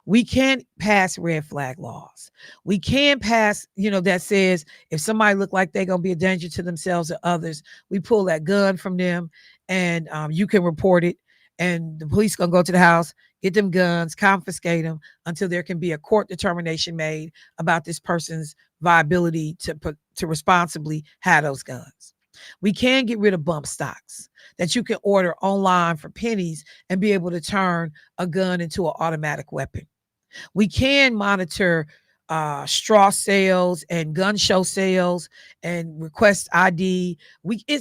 We can't pass red flag laws. We can pass, that says if somebody look like they're going to be a danger to themselves or others, we pull that gun from them and you can report it. And the police going to go to the house, get them guns, confiscate them until there can be a court determination made about this person's viability to responsibly have those guns. We can get rid of bump stocks that you can order online for pennies and be able to turn a gun into an automatic weapon. We can monitor straw sales and gun show sales and request ID.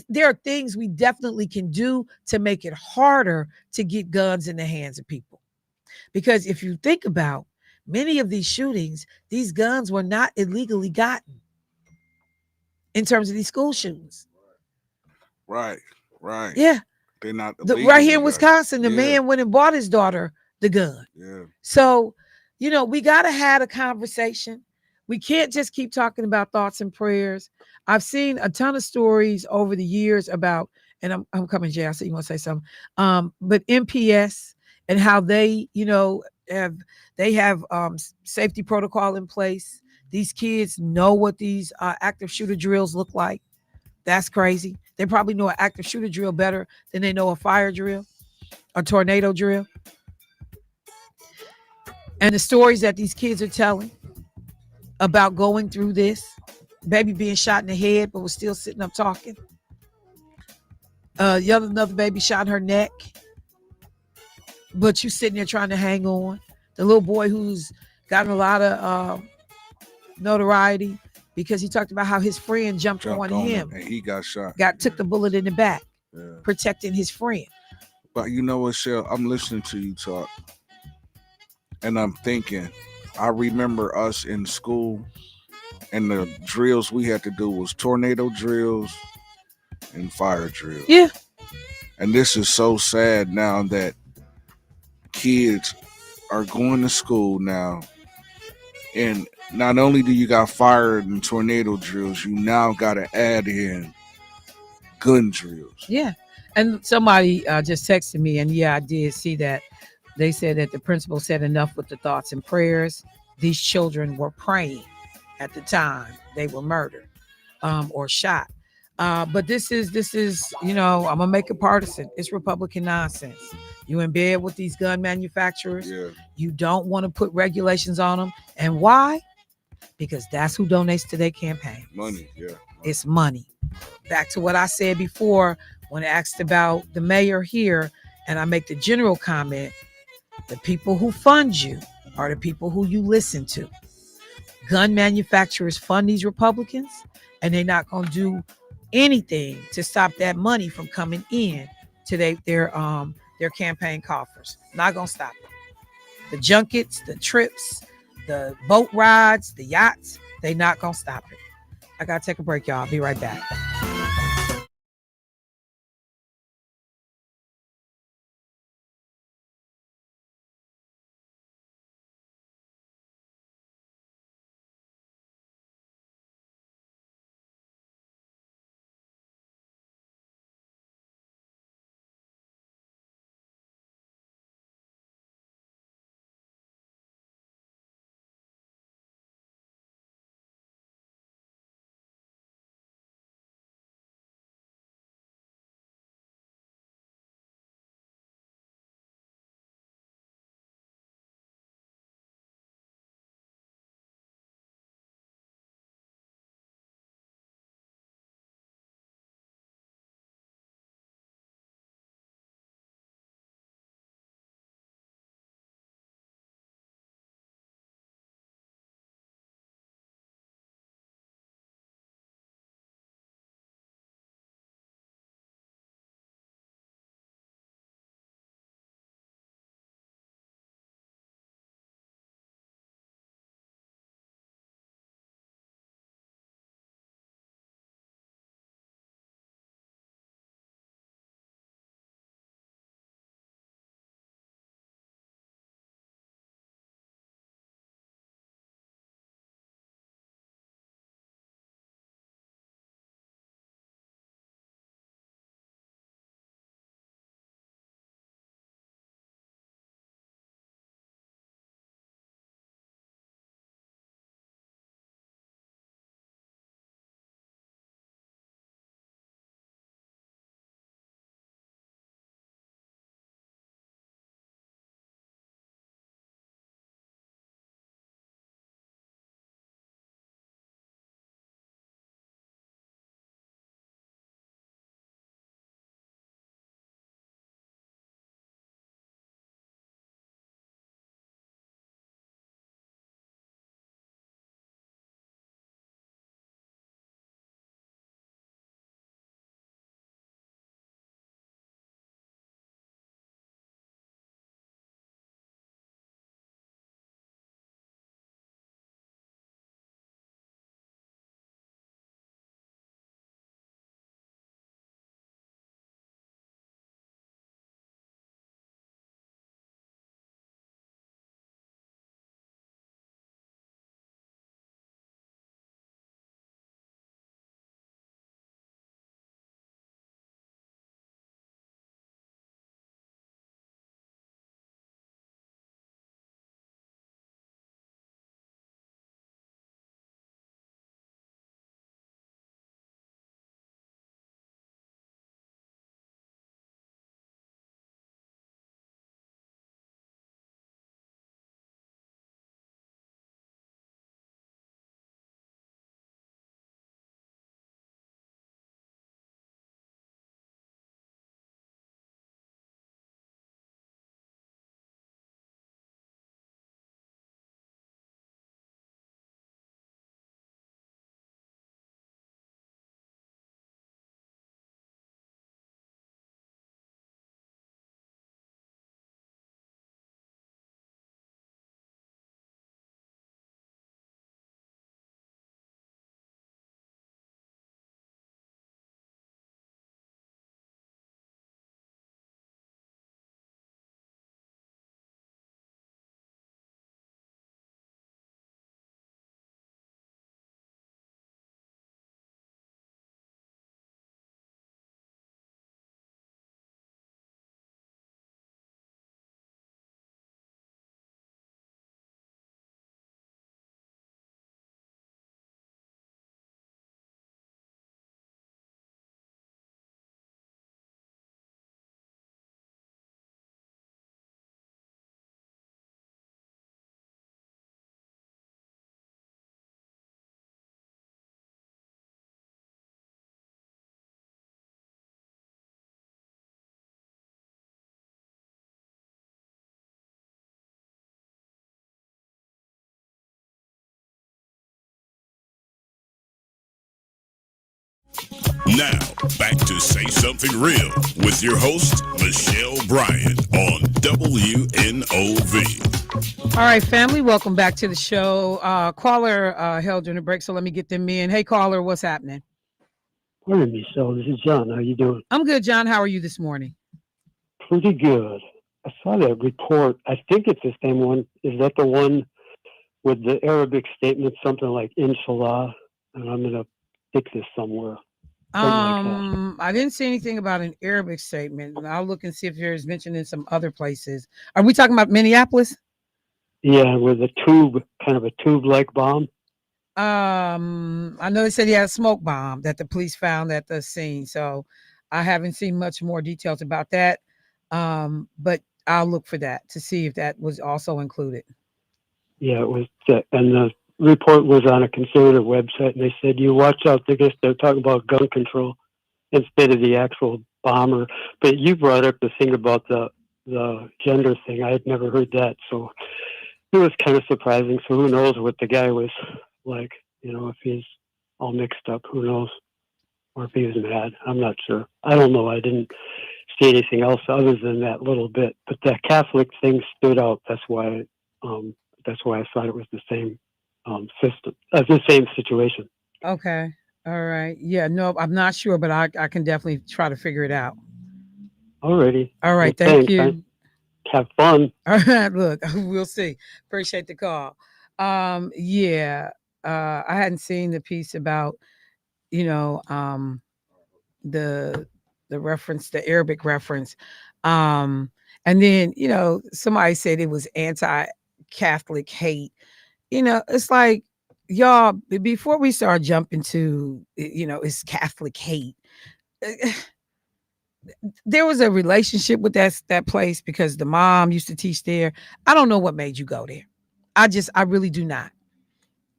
There are things we definitely can do to make it harder to get guns in the hands of people. Because if you think about many of these shootings, these guns were not illegally gotten in terms of these school shootings. Right. Yeah. They're not right here in Wisconsin, the man went and bought his daughter the gun. Yeah. So, we got to have a conversation. We can't just keep talking about thoughts and prayers. I've seen a ton of stories over the years about, and I'm coming, Jay. I see you want to say something. But MPS and how they, have safety protocol in place. These kids know what these active shooter drills look like. That's crazy. They probably know an active shooter drill better than they know a fire drill, a tornado drill. And the stories that these kids are telling about going through this, baby being shot in the head, but was still sitting up talking. Another baby shot in her neck, but you sitting there trying to hang on. The little boy who's gotten a lot of notoriety because he talked about how his friend jumped on him and he got shot. Took the bullet in the back, protecting his friend. But you know what, Shell? I'm listening to you talk, and I'm thinking, I remember us in school, and the drills we had to do was tornado drills and fire drills. Yeah. And this is so sad now that kids are going to school now, and not only do you got fire and tornado drills, you now got to add in gun drills. Yeah. And somebody just texted me, and I did see that. They said that the principal said enough with the thoughts and prayers. These children were praying at the time they were murdered or shot. But this is, I'm gonna make it partisan. It's Republican nonsense. You in bed with these gun manufacturers. Yeah. You don't want to put regulations on them. And why? Because that's who donates to their campaign. Money, yeah. It's money. Back to what I said before when asked about the mayor here, and I make the general comment, the people who fund you are the people who you listen to. Gun manufacturers fund these Republicans, and they're not going to do anything to stop that money from coming in to their campaign coffers. Not going to stop it. The junkets, the trips, the boat rides, the yachts, they're not going to stop it. I got to take a break, y'all. I'll be right back. Now, back to Say Something Real with your host, Michelle Bryant on WNOV. All right, family, welcome back to the show. Caller held during the break, so let me get them in. Hey, caller, what's happening? Morning, Michelle. This is John. How you doing? I'm good, John. How are you this morning? Pretty good. I saw that report. I think it's the same one. Is that the one with the Arabic statement, something like Inshallah? And I'm gonna stick this somewhere. I didn't see anything about an Arabic statement. And I'll look and see if there's mentioned in some other places. Are we talking about Minneapolis? Yeah, with a tube, kind of a tube-like bomb. I know they said he had a smoke bomb that the police found at the scene. So I haven't seen much more details about that. But I'll look for that to see if that was also included. Yeah, it was. And the report was on a conservative website, and they said, "You watch out." I guess they're talking about gun control instead of the actual bomber. But you brought up the thing about the gender thing. I had never heard that, so it was kind of surprising. So who knows what the guy was like? You know, if he's all mixed up, who knows? Or if he was mad, I'm not sure. I don't know. I didn't see anything else other than that little bit. But the Catholic thing stood out. That's why I thought it was the same system, the same situation. Okay. All right. Yeah. No, I'm not sure, but I can definitely try to figure it out. Alrighty. All right. Well, Thank thanks. you. Have fun. All right. Look, we'll see. Appreciate the call. Yeah. I hadn't seen the piece about, the reference, the Arabic reference. And then, somebody said it was anti-Catholic hate. It's like, y'all, before we start jumping to, it's Catholic hate. There was a relationship with that place because the mom used to teach there. I don't know what made you go there. I really do not.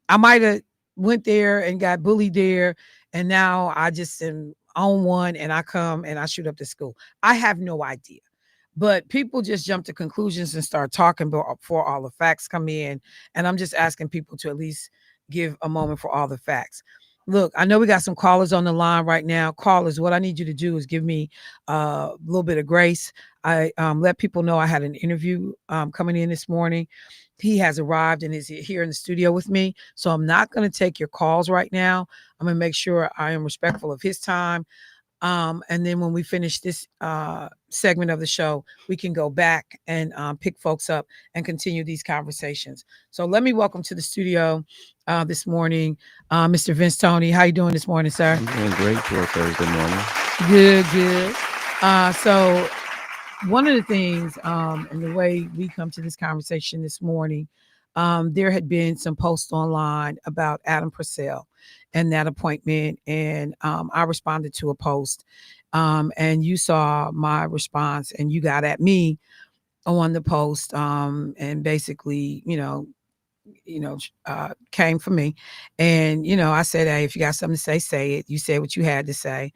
I might have went there and got bullied there, and now I just am on one and I come and I shoot up the school. I have no idea. But people just jump to conclusions and start talking before all the facts come in. And I'm just asking people to at least give a moment for all the facts. Look, I know we got some callers on the line right now. Callers, what I need you to do is give me a little bit of grace. I let people know I had an interview coming in this morning. He has arrived and is here in the studio with me. So I'm not going to take your calls right now. I'm going to make sure I am respectful of his time. And then when we finish this segment of the show, we can go back and pick folks up and continue these conversations. So let me welcome to the studio this morning, Mr. Vince Toney. How you doing this morning, sir? I'm doing great for a Thursday morning. Good. So one of the things and the way we come to this conversation this morning, there had been some posts online about Adam Purcell and that appointment. And I responded to a post and you saw my response and you got at me on the post and basically, came for me. And, I said, hey, if you got something to say it. You said what you had to say.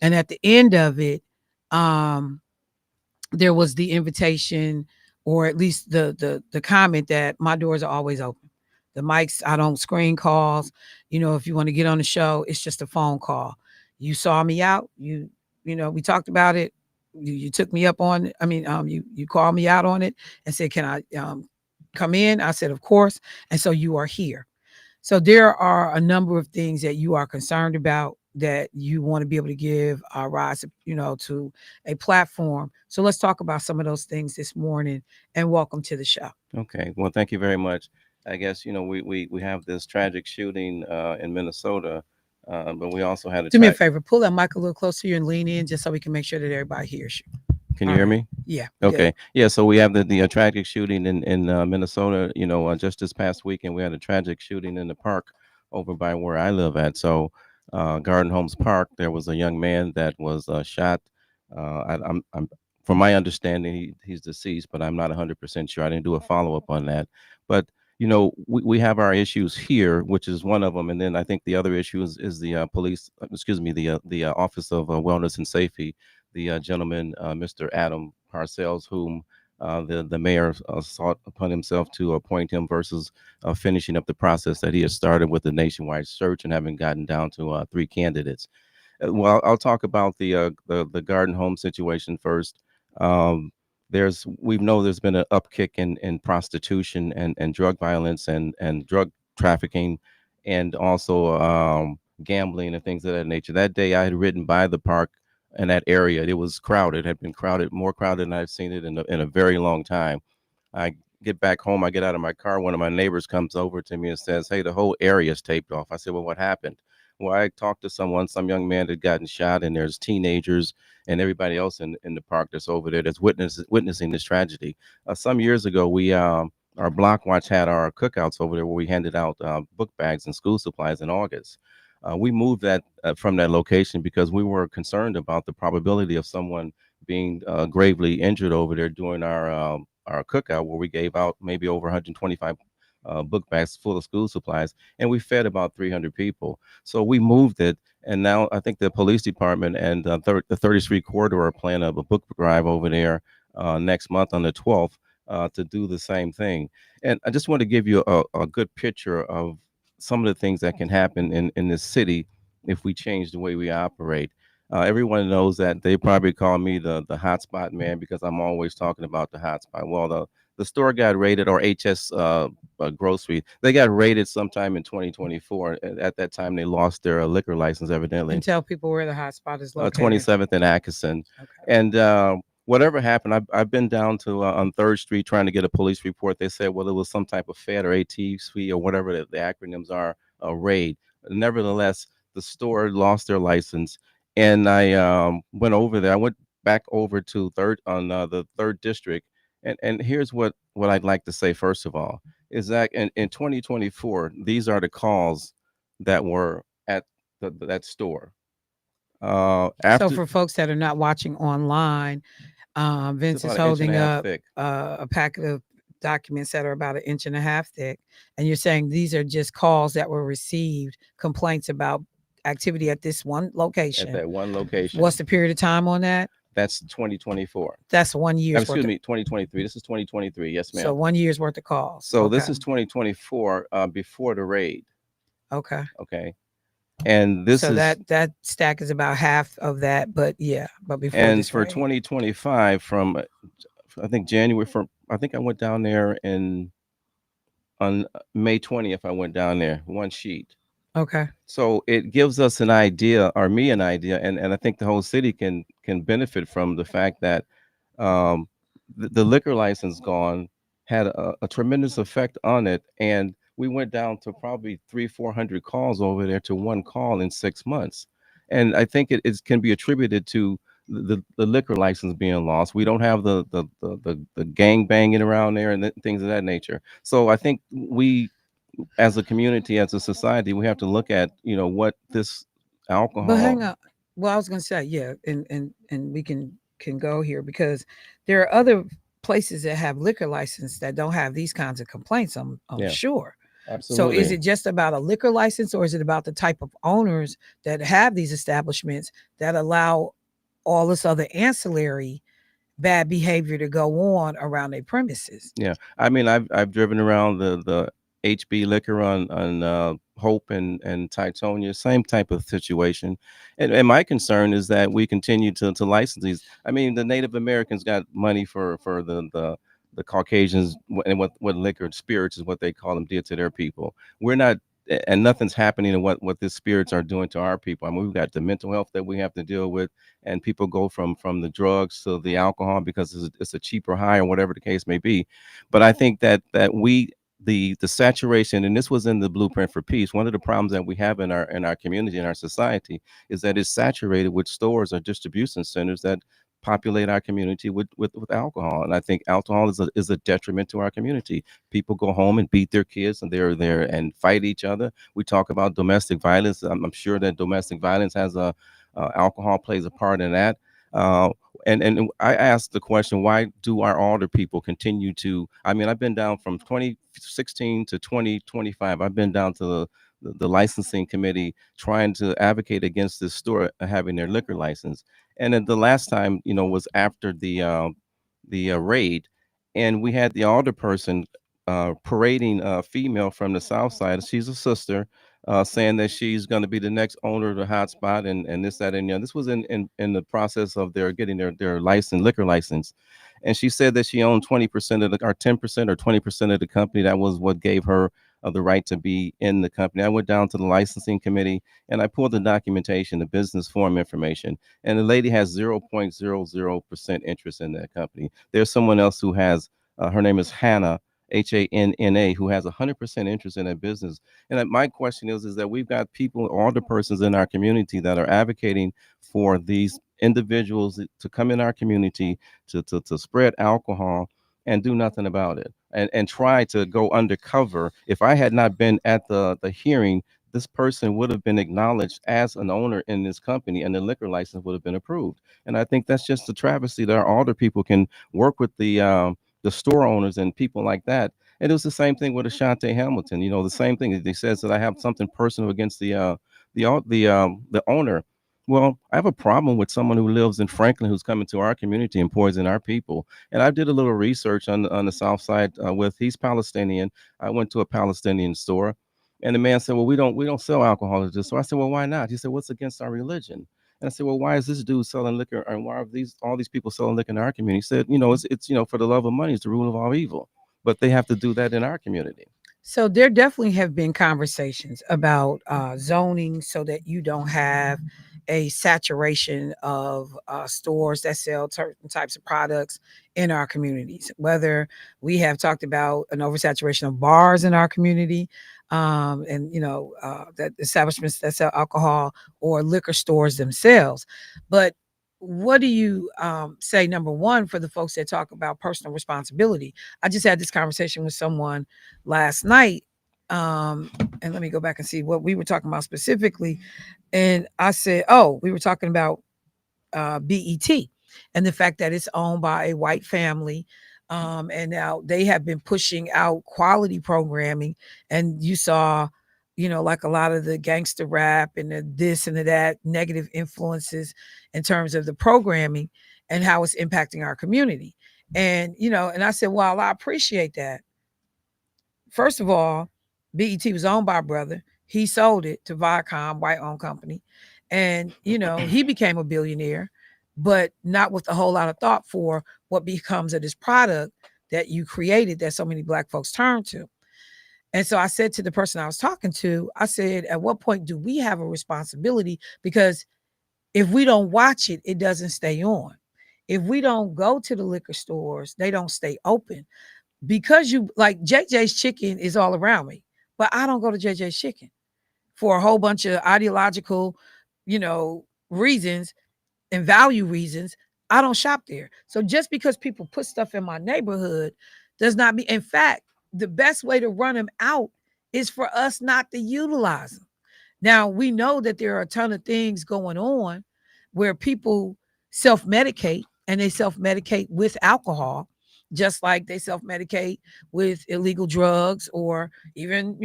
And at the end of it, there was the invitation, or at least the comment that my doors are always open. The mics, I don't screen calls. If you want to get on the show, it's just a phone call. You saw me out. We talked about it. You took me up on it. You called me out on it and said, can I come in? I said, of course. And so you are here. So there are a number of things that you are concerned about that you want to be able to give a rise, to a platform. So let's talk about some of those things this morning and welcome to the show. Okay. Well, thank you very much. I guess, we have this tragic shooting in Minnesota, but we also had Do me a favor, pull that mic a little closer to you and lean in just so we can make sure that everybody hears you. Can you hear me? Yeah. Okay. Good. Yeah. So we have the tragic shooting in Minnesota, just this past weekend. We had a tragic shooting in the park over by where I live at. So Garden Homes Park, there was a young man that was shot. I'm from my understanding, he's deceased, but I'm not 100% sure. I didn't do a follow-up on that. But we have our issues here, which is one of them, and then I think the other issue is the police. The Office of Wellness and Safety. The gentleman, Mr. Adam Parcells, whom the mayor sought upon himself to appoint him versus finishing up the process that he had started with the nationwide search and having gotten down to 3 candidates. Well, I'll talk about the garden home situation first. Um, we know there's been an upkick in prostitution and drug violence and drug trafficking, and also gambling and things of that nature. That day, I had ridden by the park in that area. It was crowded. Had been crowded, more crowded than I've seen it in a very long time. I get back home. I get out of my car. One of my neighbors comes over to me and says, "Hey, the whole area is taped off." I said, "Well, what happened?" Well, I talked to someone, some young man had gotten shot, and there's teenagers and everybody else in the park that's over there that's witnessing this tragedy. Some years ago, we our block watch had our cookouts over there where we handed out book bags and school supplies in August. We moved that from that location because we were concerned about the probability of someone being gravely injured over there during our cookout where we gave out maybe over 125 book bags full of school supplies, and we fed about 300 people. So we moved it, and now I think the police department and the 30th Street corridor are planning a book drive over there next month on the 12th to do the same thing. And I just want to give you a good picture of some of the things that can happen in this city if we change the way we operate. Everyone knows that they probably call me the hotspot man because I'm always talking about the hotspot. Well, the store got raided, or HS grocery, they got raided sometime in 2024. At that time, they lost their liquor license, evidently. And tell people where the hotspot is located. 27th and Atkinson. Okay. And whatever happened, I've been down to on 3rd Street trying to get a police report. They said, well, it was some type of Fed or ATC or whatever the acronyms are, a raid. Nevertheless, the store lost their license, and I went over there. I went back over to the 3rd District, and here's what I'd like to say first of all is that in 2024, these are the calls that were at that store. So for folks that are not watching online, Vince is holding up a packet of documents that are about 1.5 inches thick, and you're saying these are just calls that were received, complaints about activity at this one location. At that one location. What's the period of time on that? That's 2024. That's 1 year. Excuse me, 2023. This is 2023. Yes, ma'am. So 1 year's worth of calls. So this is 2024 before the raid. Okay. Okay. And this is that stack is about half of that, but yeah, but before and this for raid. 2025 from I think January I think I went down there on May 20th. I went down there, one sheet. Okay. So it gives us an idea, or me an idea, and I think the whole city can benefit from the fact that the liquor license gone had a tremendous effect on it, and we went down to probably 300-400 calls over there to one call in 6 months, and I think it can be attributed to the liquor license being lost. We don't have the gang banging around there and things of that nature. So I think we, as a community, as a society, we have to look at what this alcohol. But hang on. Well, I was gonna say, yeah, and we can go here because there are other places that have liquor license that don't have these kinds of complaints. I'm sure. Absolutely. So is it just about a liquor license, or is it about the type of owners that have these establishments that allow all this other ancillary bad behavior to go on around their premises? Yeah, I mean, I've driven around the HB Liquor on Hope and Titonia, same type of situation, and my concern is that we continue to license these. I mean, the Native Americans got money for the Caucasians, and what liquor spirits is what they call them did to their people. We're not. And nothing's happening in what these spirits are doing to our people. I mean, we've got the mental health that we have to deal with, and people go from the drugs to the alcohol because it's a cheaper high or whatever the case may be. But I think that the saturation, and this was in the Blueprint for Peace, one of the problems that we have in our community, in our society, is that it's saturated with stores or distribution centers that populate our community with alcohol. And I think alcohol is a detriment to our community. People go home and beat their kids, and they're there and fight each other. We talk about domestic violence. I'm sure that domestic violence has alcohol plays a part in that. And I asked the question, why do our older people continue to? I mean, I've been down from 2016 to 2025. I've been down to the licensing committee trying to advocate against this store having their liquor license. And then the last time, was after the raid, and we had the alderperson parading a female from the South Side. She's a sister. saying that she's going to be the next owner of the hotspot and this, that, and the other. This was in the process of their getting their license, liquor license. And she said that she owned 20% of the, or 10% or 20% of the company. That was what gave her the right to be in the company. I went down to the licensing committee and I pulled the documentation, the business form information, and the lady has 0.00% interest in that company. There's someone else who has, her name is Hannah, Hanna, who has 100% interest in that business. And my question is that we've got people, all the persons in our community that are advocating for these individuals to come in our community to spread alcohol and do nothing about it and try to go undercover. If I had not been at the hearing, this person would have been acknowledged as an owner in this company and the liquor license would have been approved. And I think that's just a travesty that our older people can work with the store owners and people like that. And it was the same thing with Ashante Hamilton. The same thing. He says that I have something personal against the owner. Well, I have a problem with someone who lives in Franklin who's coming to our community and poison our people. And I did a little research on the South Side with he's Palestinian. I went to a Palestinian store, and the man said, "Well, we don't sell alcohol at this." So I said, "Well, why not?" He said, "What's against our religion?" And I said, "Well, why is this dude selling liquor, and why are all these people selling liquor in our community?" He said, it's for the love of money is the rule of all evil, but they have to do that in our community. So there definitely have been conversations about zoning so that you don't have a saturation of stores that sell certain types of products in our communities. Whether we have talked about an oversaturation of bars in our community, and that establishments that sell alcohol or liquor stores themselves. But what do you say, number one, for the folks that talk about personal responsibility? I just had this conversation with someone last night, and let me go back and see what we were talking about specifically. And I said, oh, we were talking about BET and the fact that it's owned by a white family. And now they have been pushing out quality programming. And you saw, like a lot of the gangster rap and the this and the that negative influences in terms of the programming and how it's impacting our community. And, and I said, well, I appreciate that. First of all, BET was owned by a brother. He sold it to Viacom, white-owned company. And, he became a billionaire, but not with a whole lot of thought for what becomes of this product that you created that so many Black folks turn to. And so I said to the person I was talking to, I said, at what point do we have a responsibility? Because if we don't watch it, it doesn't stay on. If we don't go to the liquor stores, they don't stay open. Because you like JJ's Chicken is all around me, but I don't go to JJ's Chicken for a whole bunch of ideological, reasons and value reasons. I don't shop there. So just because people put stuff in my neighborhood does not mean, in fact, the best way to run them out is for us not to utilize them. Now, we know that there are a ton of things going on where people self-medicate, and they self-medicate with alcohol, just like they self-medicate with illegal drugs or even,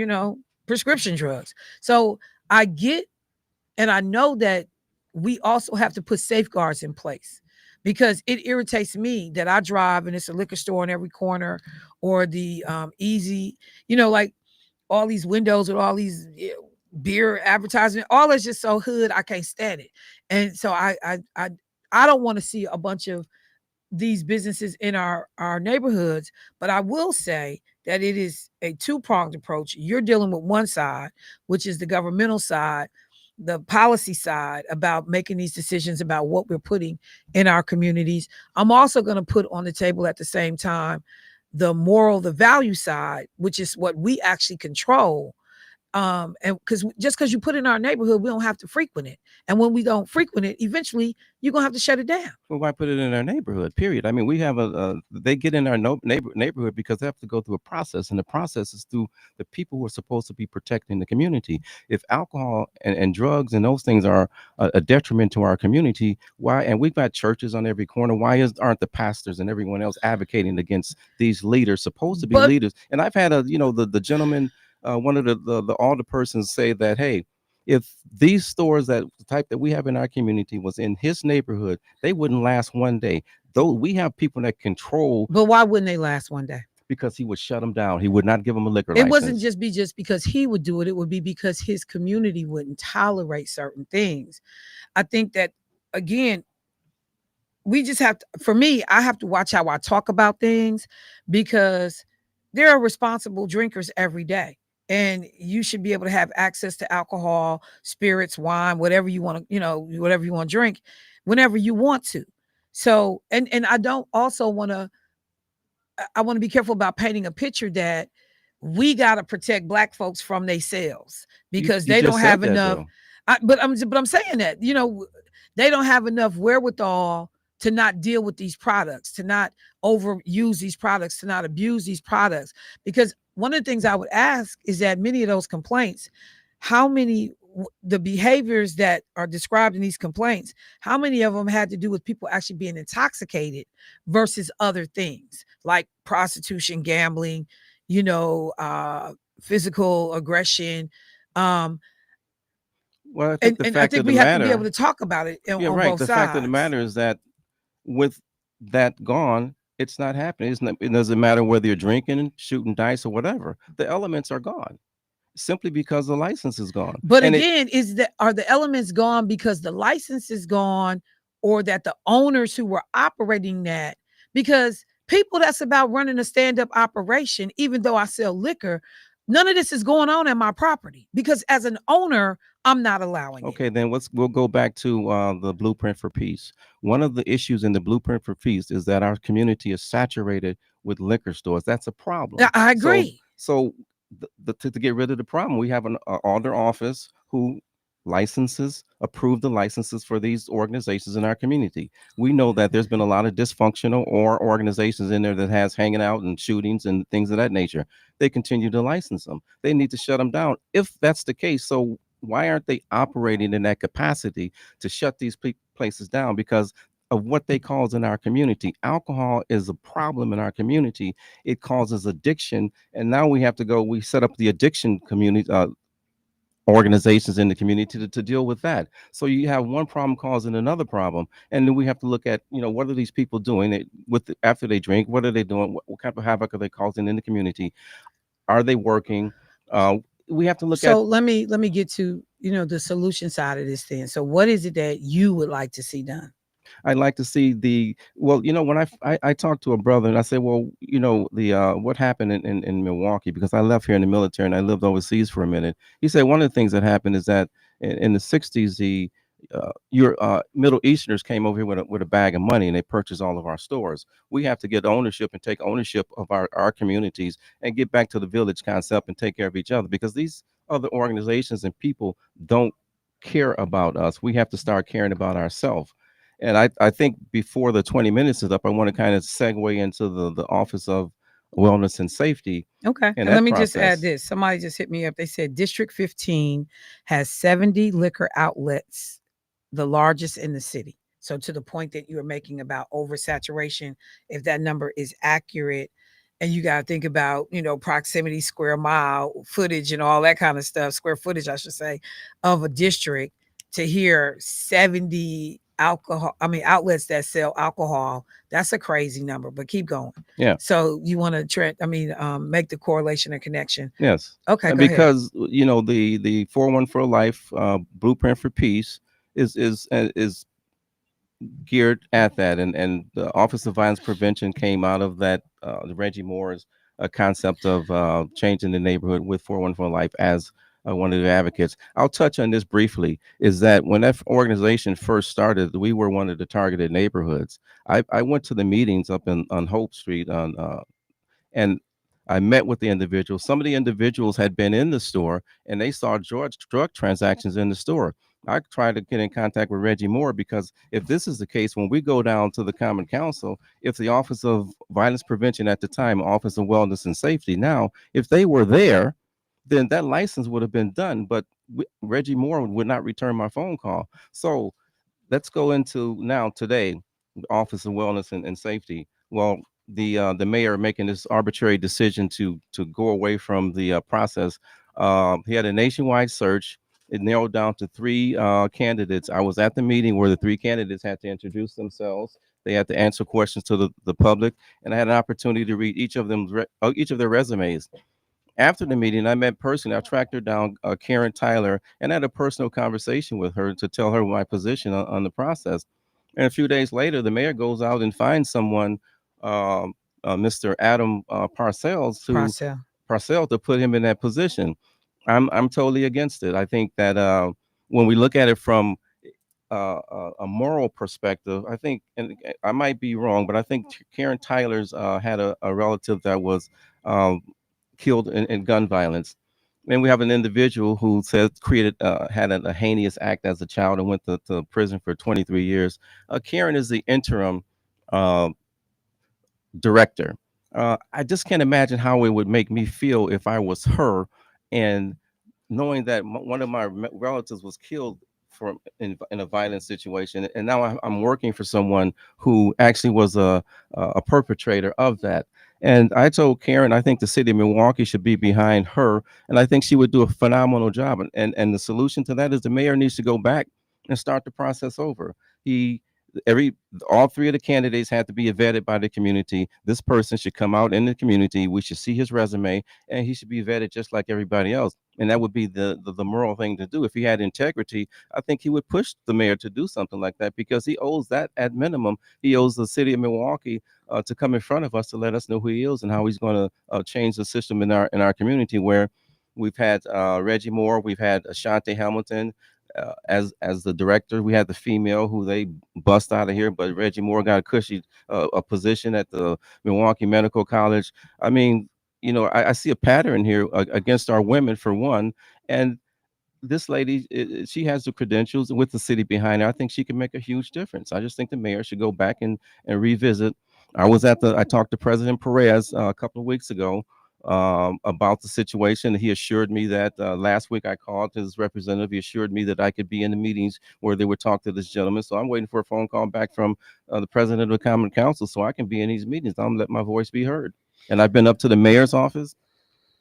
prescription drugs. So I get, and I know that we also have to put safeguards in place, because it irritates me that I drive and it's a liquor store on every corner, or the easy, like all these windows with all these beer advertisement. All is just so hood. I can't stand it. And so I don't want to see a bunch of these businesses in our neighborhoods. But I will say that it is a two-pronged approach. You're dealing with one side, which is the governmental side, the policy side, about making these decisions about what we're putting in our communities. I'm also going to put on the table at the same time the moral, the value side, which is what we actually control. And because just because you put it in our neighborhood, we don't have to frequent it. And when we don't frequent it, eventually you're gonna have to shut it down. Well, why put it in our neighborhood? Period. I mean, we have they get in our neighborhood because they have to go through a process, and the process is through the people who are supposed to be protecting the community. If alcohol and drugs and those things are a detriment to our community, why? And we've got churches on every corner. Why aren't the pastors and everyone else advocating against these leaders, supposed to be leaders? And I've had the gentleman, one of the older persons say that, hey, if these stores that the type that we have in our community was in his neighborhood, they wouldn't last one day. Though we have people that control. But why wouldn't they last one day? because he would shut them down. He would not give them a liquor It license. wasn't just because he would do it. It would be because his community wouldn't tolerate certain things. I think that, again, we just have to, for me, I have to watch how I talk about things, because there are responsible drinkers every day. And you should be able to have access to alcohol, spirits, wine, whatever you want to, whatever you want to drink, whenever you want to. So, and I don't also want to, I want to be careful about painting a picture that we got to protect Black folks from themselves because You they just don't said have that, enough. though. But I'm saying that, they don't have enough wherewithal to not deal with these products, to not overuse these products, to not abuse these products. Because one of the things I would ask is that many of those complaints, how many, the behaviors that are described in these complaints, how many of them had to do with people actually being intoxicated versus other things like prostitution, gambling, physical aggression. Well, I think And, the and I fact think of the we have to be able matter, to talk about it yeah, on right. both The fact of the sides. matter is that with that gone, it's not happening. It doesn't matter whether you're drinking, shooting dice, or whatever. The elements are gone simply because the license is gone. But And again, are the elements gone because the license is gone, or that the owners who were operating that? Because people that's about running a stand-up operation, even though I sell liquor, none of this is going on at my property because as an owner, I'm not allowing it. Okay, then we'll go back to the Blueprint for Peace. One of the issues in the Blueprint for Peace is that our community is saturated with liquor stores. That's a problem. I agree. So to get rid of the problem, we have an order office who approve the licenses for these organizations in our community. We know that there's been a lot of dysfunctional or organizations in there that has hanging out and shootings and things of that nature. They continue to license them. They need to shut them down if that's the case. So why aren't they operating in that capacity to shut these places down? Because of what they cause in our community. Alcohol is a problem in our community. It causes addiction, and now we set up the addiction community organizations in the community to deal with that. So you have one problem causing another problem, and then we have to look at what are these people doing after they drink? What are they doing? What kind of havoc are they causing in the community? Are they working? We have to look at. So let me get to the solution side of this thing. So what is it that you would like to see done? I'd like to see when I talked to a brother and I said, well, what happened in Milwaukee, because I left here in the military and I lived overseas for a minute. He said one of the things that happened is that in the 60s, your Middle Easterners came over here with a bag of money and they purchased all of our stores. We have to get ownership and take ownership of our communities and get back to the village concept and take care of each other, because these other organizations and people don't care about us. We have to start caring about ourselves. And I think before the 20 minutes is up, I want to kind of segue into the Office of Wellness and Safety. Okay. And let me just add this. Somebody just hit me up. They said District 15 has 70 liquor outlets, the largest in the city. So to the point that you were making about oversaturation, if that number is accurate, and you got to think about, proximity, square mile footage and all that kind of stuff, square footage, I should say, of a district, to hear 70 outlets that sell alcohol, that's a crazy number, but keep going. Yeah. So you want to make the correlation and connection. Yes. Okay. And because the 414 Life Blueprint for Peace is geared at that, and the Office of Violence Prevention came out of that, the Reggie Moore's concept of changing the neighborhood with 414 Life as one of the advocates. I'll touch on this briefly, is that when that organization first started, we were one of the targeted neighborhoods. I went to the meetings up on Hope Street and I met with the individuals. Some of the individuals had been in the store and they saw drug transactions in the store. I tried to get in contact with Reggie Moore, because if this is the case, when we go down to the Common Council, if the Office of Violence Prevention at the time, Office of Wellness and Safety now, if they were there, then that license would have been done. But Reggie Moore would not return my phone call. So let's go into now today, Office of Wellness and Safety. Well, the mayor making this arbitrary decision to go away from the process. He had a nationwide search. It narrowed down to 3 candidates. I was at the meeting where the 3 candidates had to introduce themselves. They had to answer questions to the public, and I had an opportunity to read each of each of their resumes. After the meeting, I met personally. I tracked her down, Karen Tyler, and had a personal conversation with her to tell her my position on the process. And a few days later, the mayor goes out and finds someone, um, Mr. Adam Parcel. Parcell, to put him in that position. I'm totally against it. I think that when we look at it from a moral perspective, I think, and I might be wrong, but I think Karen Tyler's had a relative that was um, killed in gun violence. And we have an individual who says had a heinous act as a child and went to prison for 23 years. Karen is the interim uh, director. I just can't imagine how it would make me feel if I was her, and knowing that one of my relatives was killed in a violent situation, and now I'm working for someone who actually was a perpetrator of that. And I told Karen, I think the city of Milwaukee should be behind her, and I think she would do a phenomenal job. And the solution to that is the mayor needs to go back and start the process over. He every All three of the candidates had to be vetted by the community. This person should come out in the community. We should see his resume, and he should be vetted just like everybody else. And that would be the moral thing to do. If he had integrity, I think he would push the mayor to do something like that, because he owes that at minimum. He owes the city of Milwaukee to come in front of us to let us know who he is and how he's going to change the system in our community, where we've had Reggie Moore, we've had Ashante Hamilton, as the director. We had the female who they bust out of here, but Reggie Moore got a cushy a position at the Milwaukee Medical College. I mean, I see a pattern here against our women, for one. And this lady, she has the credentials with the city behind her. I think she can make a huge difference. I just think the mayor should go back and revisit. I talked to President Perez a couple of weeks ago about the situation. He assured me that last week I called his representative. He assured me that I could be in the meetings where they would talk to this gentleman. So I'm waiting for a phone call back from the president of the Common Council so I can be in these meetings. I'm let my voice be heard. And I've been up to the mayor's office.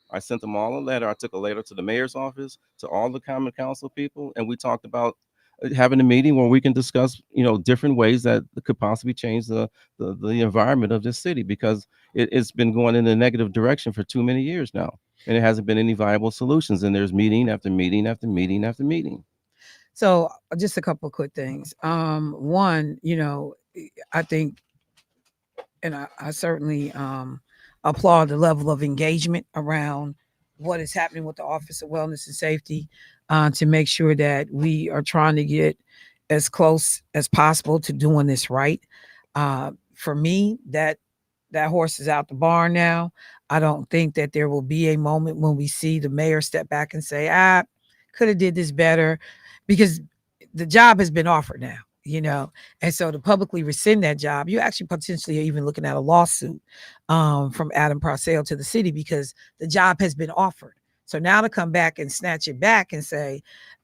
I sent them all a letter. I took a letter to the mayor's office, to all the Common Council people, and we talked about having a meeting where we can discuss, different ways that could possibly change the environment of this city, because it's been going in a negative direction for too many years now, and it hasn't been any viable solutions. And there's meeting after meeting after meeting after meeting. So just a couple of quick things. One, I think, and I certainly applaud the level of engagement around what is happening with the Office of Wellness and Safety, to make sure that we are trying to get as close as possible to doing this right. For me, that horse is out the barn now. I don't think that there will be a moment when we see the mayor step back and say, could have did this better, because the job has been offered now. And so to publicly rescind that job, you actually potentially are even looking at a lawsuit from Adam Parcell to the city, because the job has been offered. So now to come back and snatch it back and say,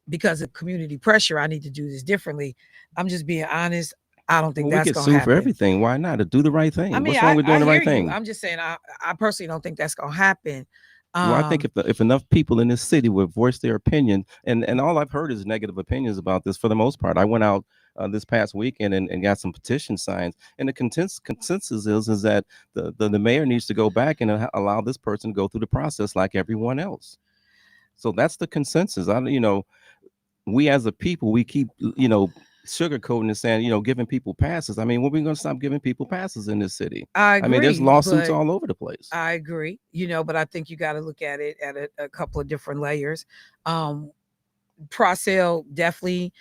because of community pressure, I need to do this differently. I'm just being honest. I don't think that's going to happen. For everything. Why not? To do the right thing. I mean, what's wrong with doing the right thing? I'm just saying, I personally don't think that's going to happen. Well, I think if enough people in this city would voice their opinion, and all I've heard is negative opinions about this for the most part. I went out this past weekend and got some petition signs, and the consensus is that the mayor needs to go back and allow this person to go through the process like everyone else. So that's the consensus. We as a people, we keep sugarcoating and saying, giving people passes. I mean, when are we going to stop giving people passes in this city? I agree, mean, there's lawsuits all over the place. I agree, but I think you got to look at it at a couple of different layers. Procell definitely,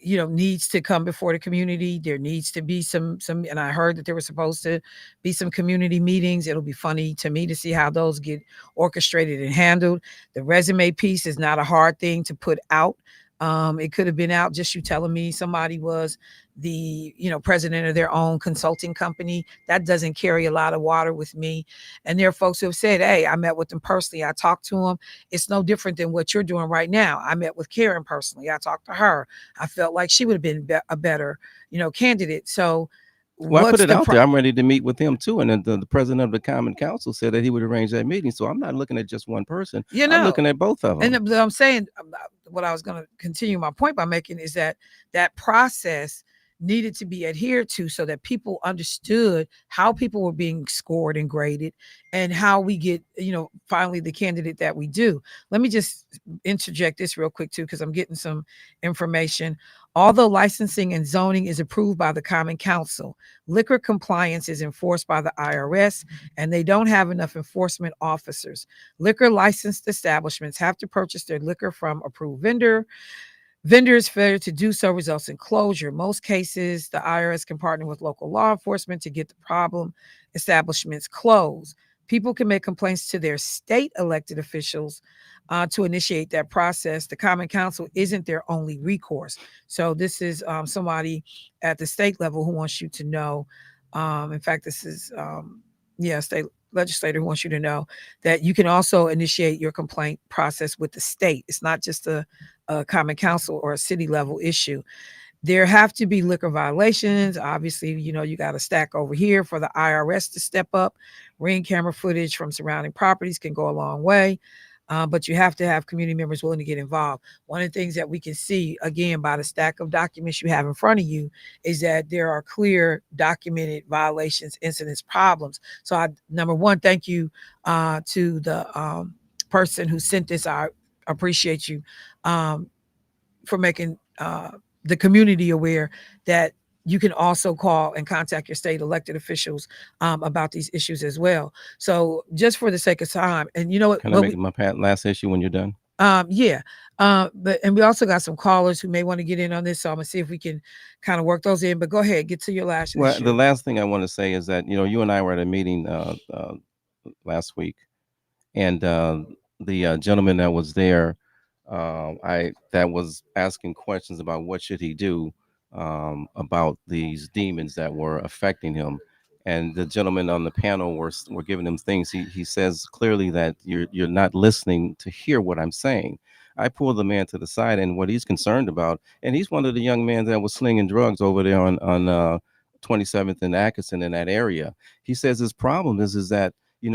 needs to come before the community. There needs to be some, and I heard that there was supposed to be some community meetings. It'll be funny to me to see how those get orchestrated and handled. The resume piece is not a hard thing to put out. It could have been out just you telling me somebody was the president of their own consulting company. That doesn't carry a lot of water with me. And there are folks who have said, hey, I met with them personally. I talked to them. It's no different than what you're doing right now. I met with Karen personally. I talked to her. I felt like she would have been a better, candidate. So well, I put it out there. I'm ready to meet with him too. And then the president of the Common Council said that he would arrange that meeting. So I'm not looking at just one person. I'm looking at both of them. And I'm saying what I was going to continue my point by making is that process needed to be adhered to so that people understood how people were being scored and graded and how we get, finally the candidate that we do. Let me just interject this real quick too, because I'm getting some information. Although licensing and zoning is approved by the Common Council, liquor compliance is enforced by the IRS, and they don't have enough enforcement officers. Liquor licensed establishments have to purchase their liquor from approved vendor. Vendors' failure to do so results in closure. Most cases, the IRS can partner with local law enforcement to get the problem establishments closed. People can make complaints to their state elected officials to initiate that process. The Common Council isn't their only recourse. So this is somebody at the state level who wants you to know. In fact, this is state legislator who wants you to know that you can also initiate your complaint process with the state. It's not just a Common Council or a city level issue. There have to be liquor violations. Obviously, you got a stack over here for the IRS to step up. Ring camera footage from surrounding properties can go a long way. But you have to have community members willing to get involved. One of the things that we can see, again, by the stack of documents you have in front of you, is that there are clear documented violations, incidents, problems. So number one, thank you to the person who sent this. I appreciate you for making the community aware that you can also call and contact your state elected officials about these issues as well. So just for the sake of time, and you know what? Can I make my last issue when you're done? Yeah. But we also got some callers who may want to get in on this. So I'm gonna see if we can kind of work those in. But go ahead, get to your last Well, issue. the last thing I want to say is that you and I were at a meeting last week, and the gentleman that was there, I that was asking questions about what should he do about these demons that were affecting him, and the gentleman on the panel were giving him things. He says clearly that you're not listening to hear what I'm saying. I pulled the man to the side and what he's concerned about, and he's one of the young men that was slinging drugs over there on 27th and Atkinson in that area. He says his problem is that he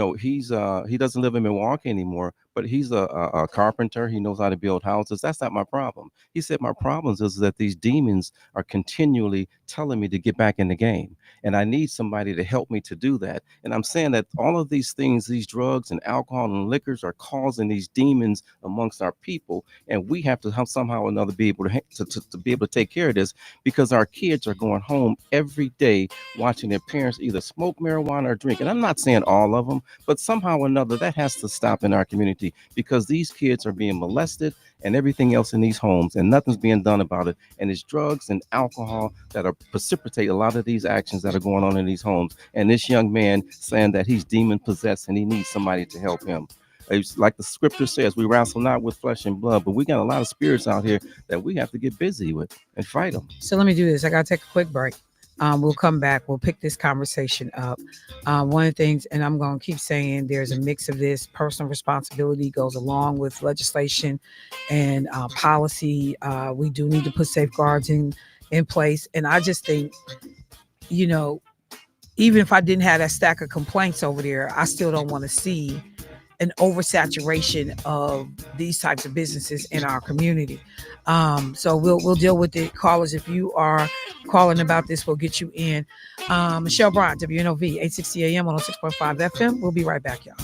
doesn't live in Milwaukee anymore, but he's a carpenter. He knows how to build houses. That's not my problem. He said my problem is that these demons are continually telling me to get back in the game, and I need somebody to help me to do that. And I'm saying that all of these things, these drugs and alcohol and liquors, are causing these demons amongst our people, and we have to somehow or another be able to be able to take care of this, because our kids are going home every day watching their parents either smoke marijuana or drink. And I'm not saying all of them, but somehow or another that has to stop in our community, because these kids are being molested and everything else in these homes, and nothing's being done about it. And it's drugs and alcohol that are precipitate a lot of these actions that are going on in these homes. And this young man saying that he's demon possessed and he needs somebody to help him. It's like the scripture says, we wrestle not with flesh and blood, but we got a lot of spirits out here that we have to get busy with and fight them. So let me do this. I gotta take a quick break. We'll come back. We'll pick this conversation up. One of the things, and I'm going to keep saying, there's a mix of this. Personal responsibility goes along with legislation and policy. We do need to put safeguards in place. And I just think, even if I didn't have that stack of complaints over there, I still don't want to see an oversaturation of these types of businesses in our community. So we'll deal with it. Callers, if you are calling about this, we'll get you in. Michelle Bryant, WNOV, 860 AM, 106.5 FM. We'll be right back, y'all.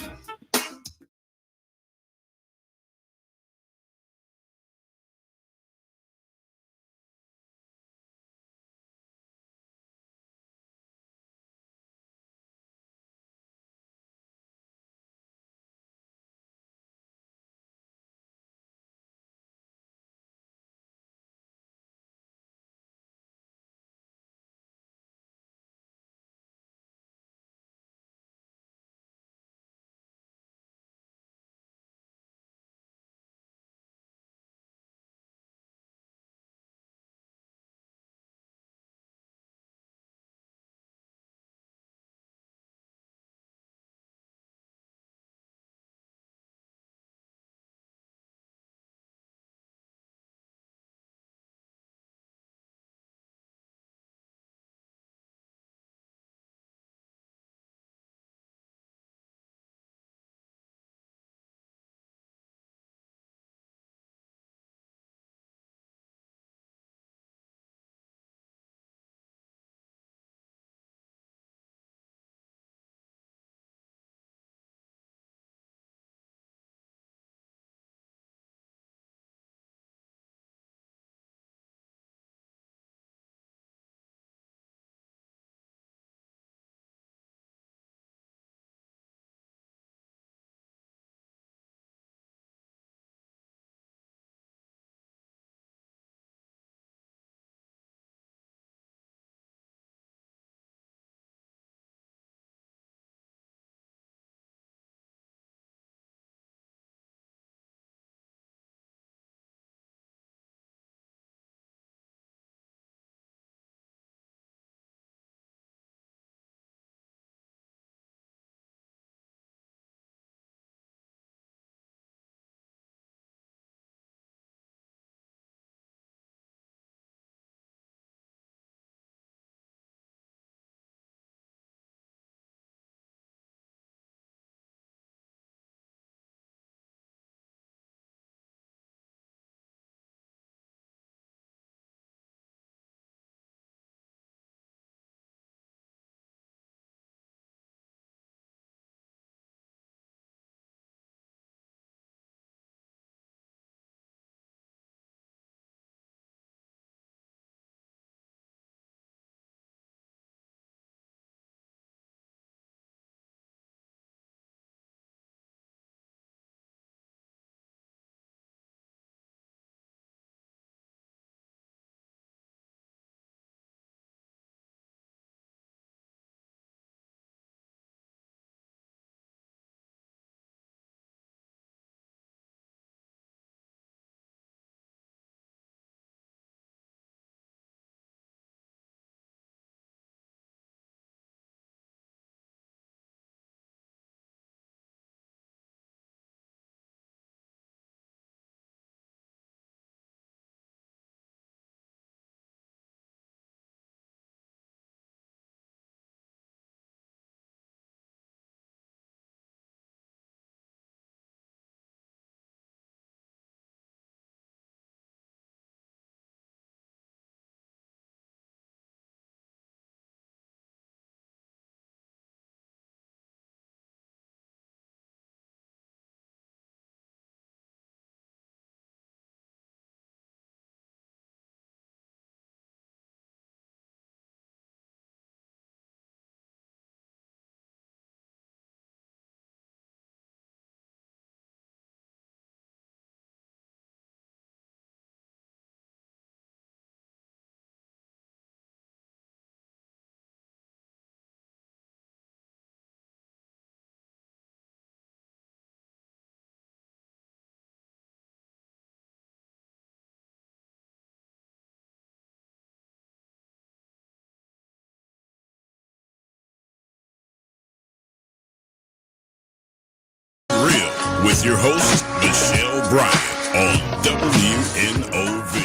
with your host, Michelle Bryant on WNOV.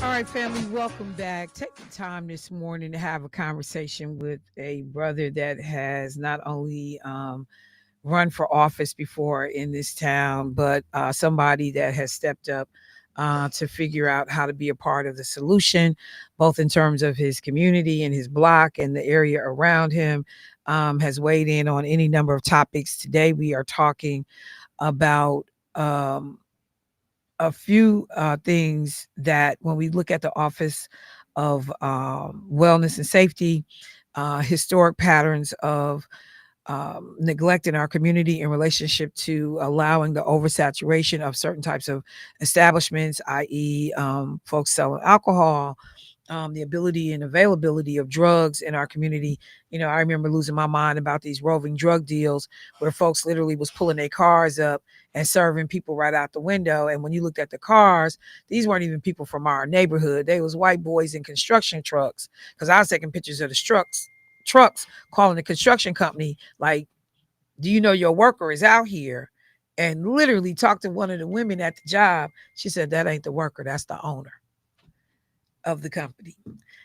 All right, family, welcome back. Take the time this morning to have a conversation with a brother that has not only run for office before in this town, but somebody that has stepped up to figure out how to be a part of the solution, both in terms of his community and his block and the area around him, has weighed in on any number of topics. Today, we are talking about a few things that when we look at the Office of Wellness and Safety, historic patterns of neglect in our community in relationship to allowing the oversaturation of certain types of establishments, i.e., folks selling alcohol, the ability and availability of drugs in our community. You know, I remember losing my mind about these roving drug deals where folks literally was pulling their cars up and serving people right out the window. And when you looked at the cars, these weren't even people from our neighborhood. They was white boys in construction trucks, because I was taking pictures of the trucks calling the construction company like, do you know your worker is out here? And literally talked to one of the women at the job. She said, that ain't the worker, that's the owner of the company.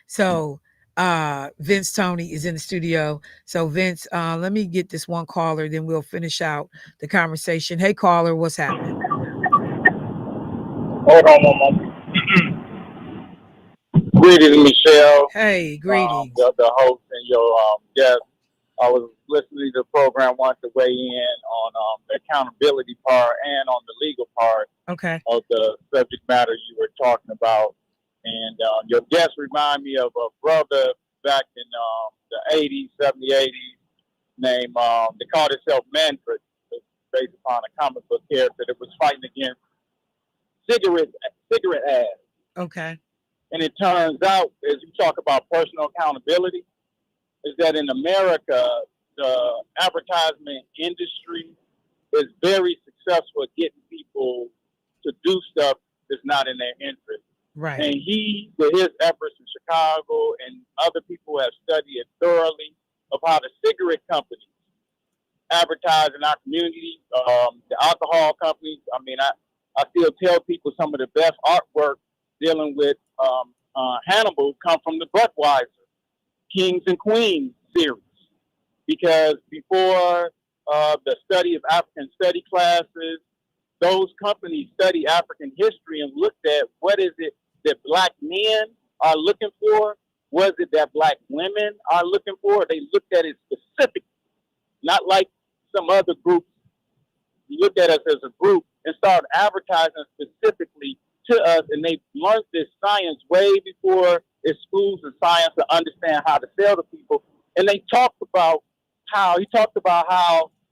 So Vince Toney is in the studio. So Vince, let me get this one caller, then we'll finish out the conversation. Hey caller, what's happening? Hold on one moment. Greetings, Michelle. Hey, greetings. The host and your guest. I was listening to the program, wanted to weigh in on the accountability part and on the legal part of the subject matter you were talking about. And your guest remind me of a brother back in the 80s, 70s, 80s, named, they called itself Manfred, based upon a comic book character that was fighting against cigarette ads. Okay. And it turns out, as you talk about personal accountability, is that in America, the advertisement industry is very successful at getting people to do stuff that's not in their interest. Right. And he, with his efforts in Chicago and other people have studied it thoroughly of how the cigarette companies advertise in our community, the alcohol companies. I mean, I still tell people some of the best artwork dealing with Hannibal come from the Budweiser Kings and Queens series, because before the study of African study classes, those companies study African history and looked at what is it that black men are looking for, what is it that black women are looking for. They looked at it specifically, not like some other groups. You look at us as a group and start advertising specifically to us, and they learned this science way before it's schools and science to understand how to sell to people. And they talked about how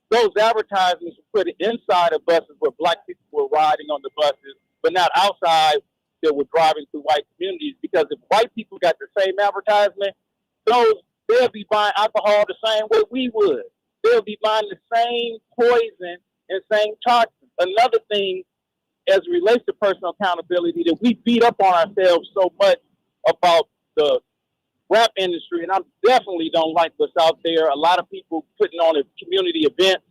those advertisements were put inside of buses where black people were riding on the buses, but not outside that were driving through white communities. Because if white people got the same advertisement, they'll be buying alcohol the same way we would. They'll be buying the same poison and same toxins. Another thing, as it relates to personal accountability, that we beat up on ourselves so much about the rap industry, and I definitely don't like what's out there. A lot of people putting on a community event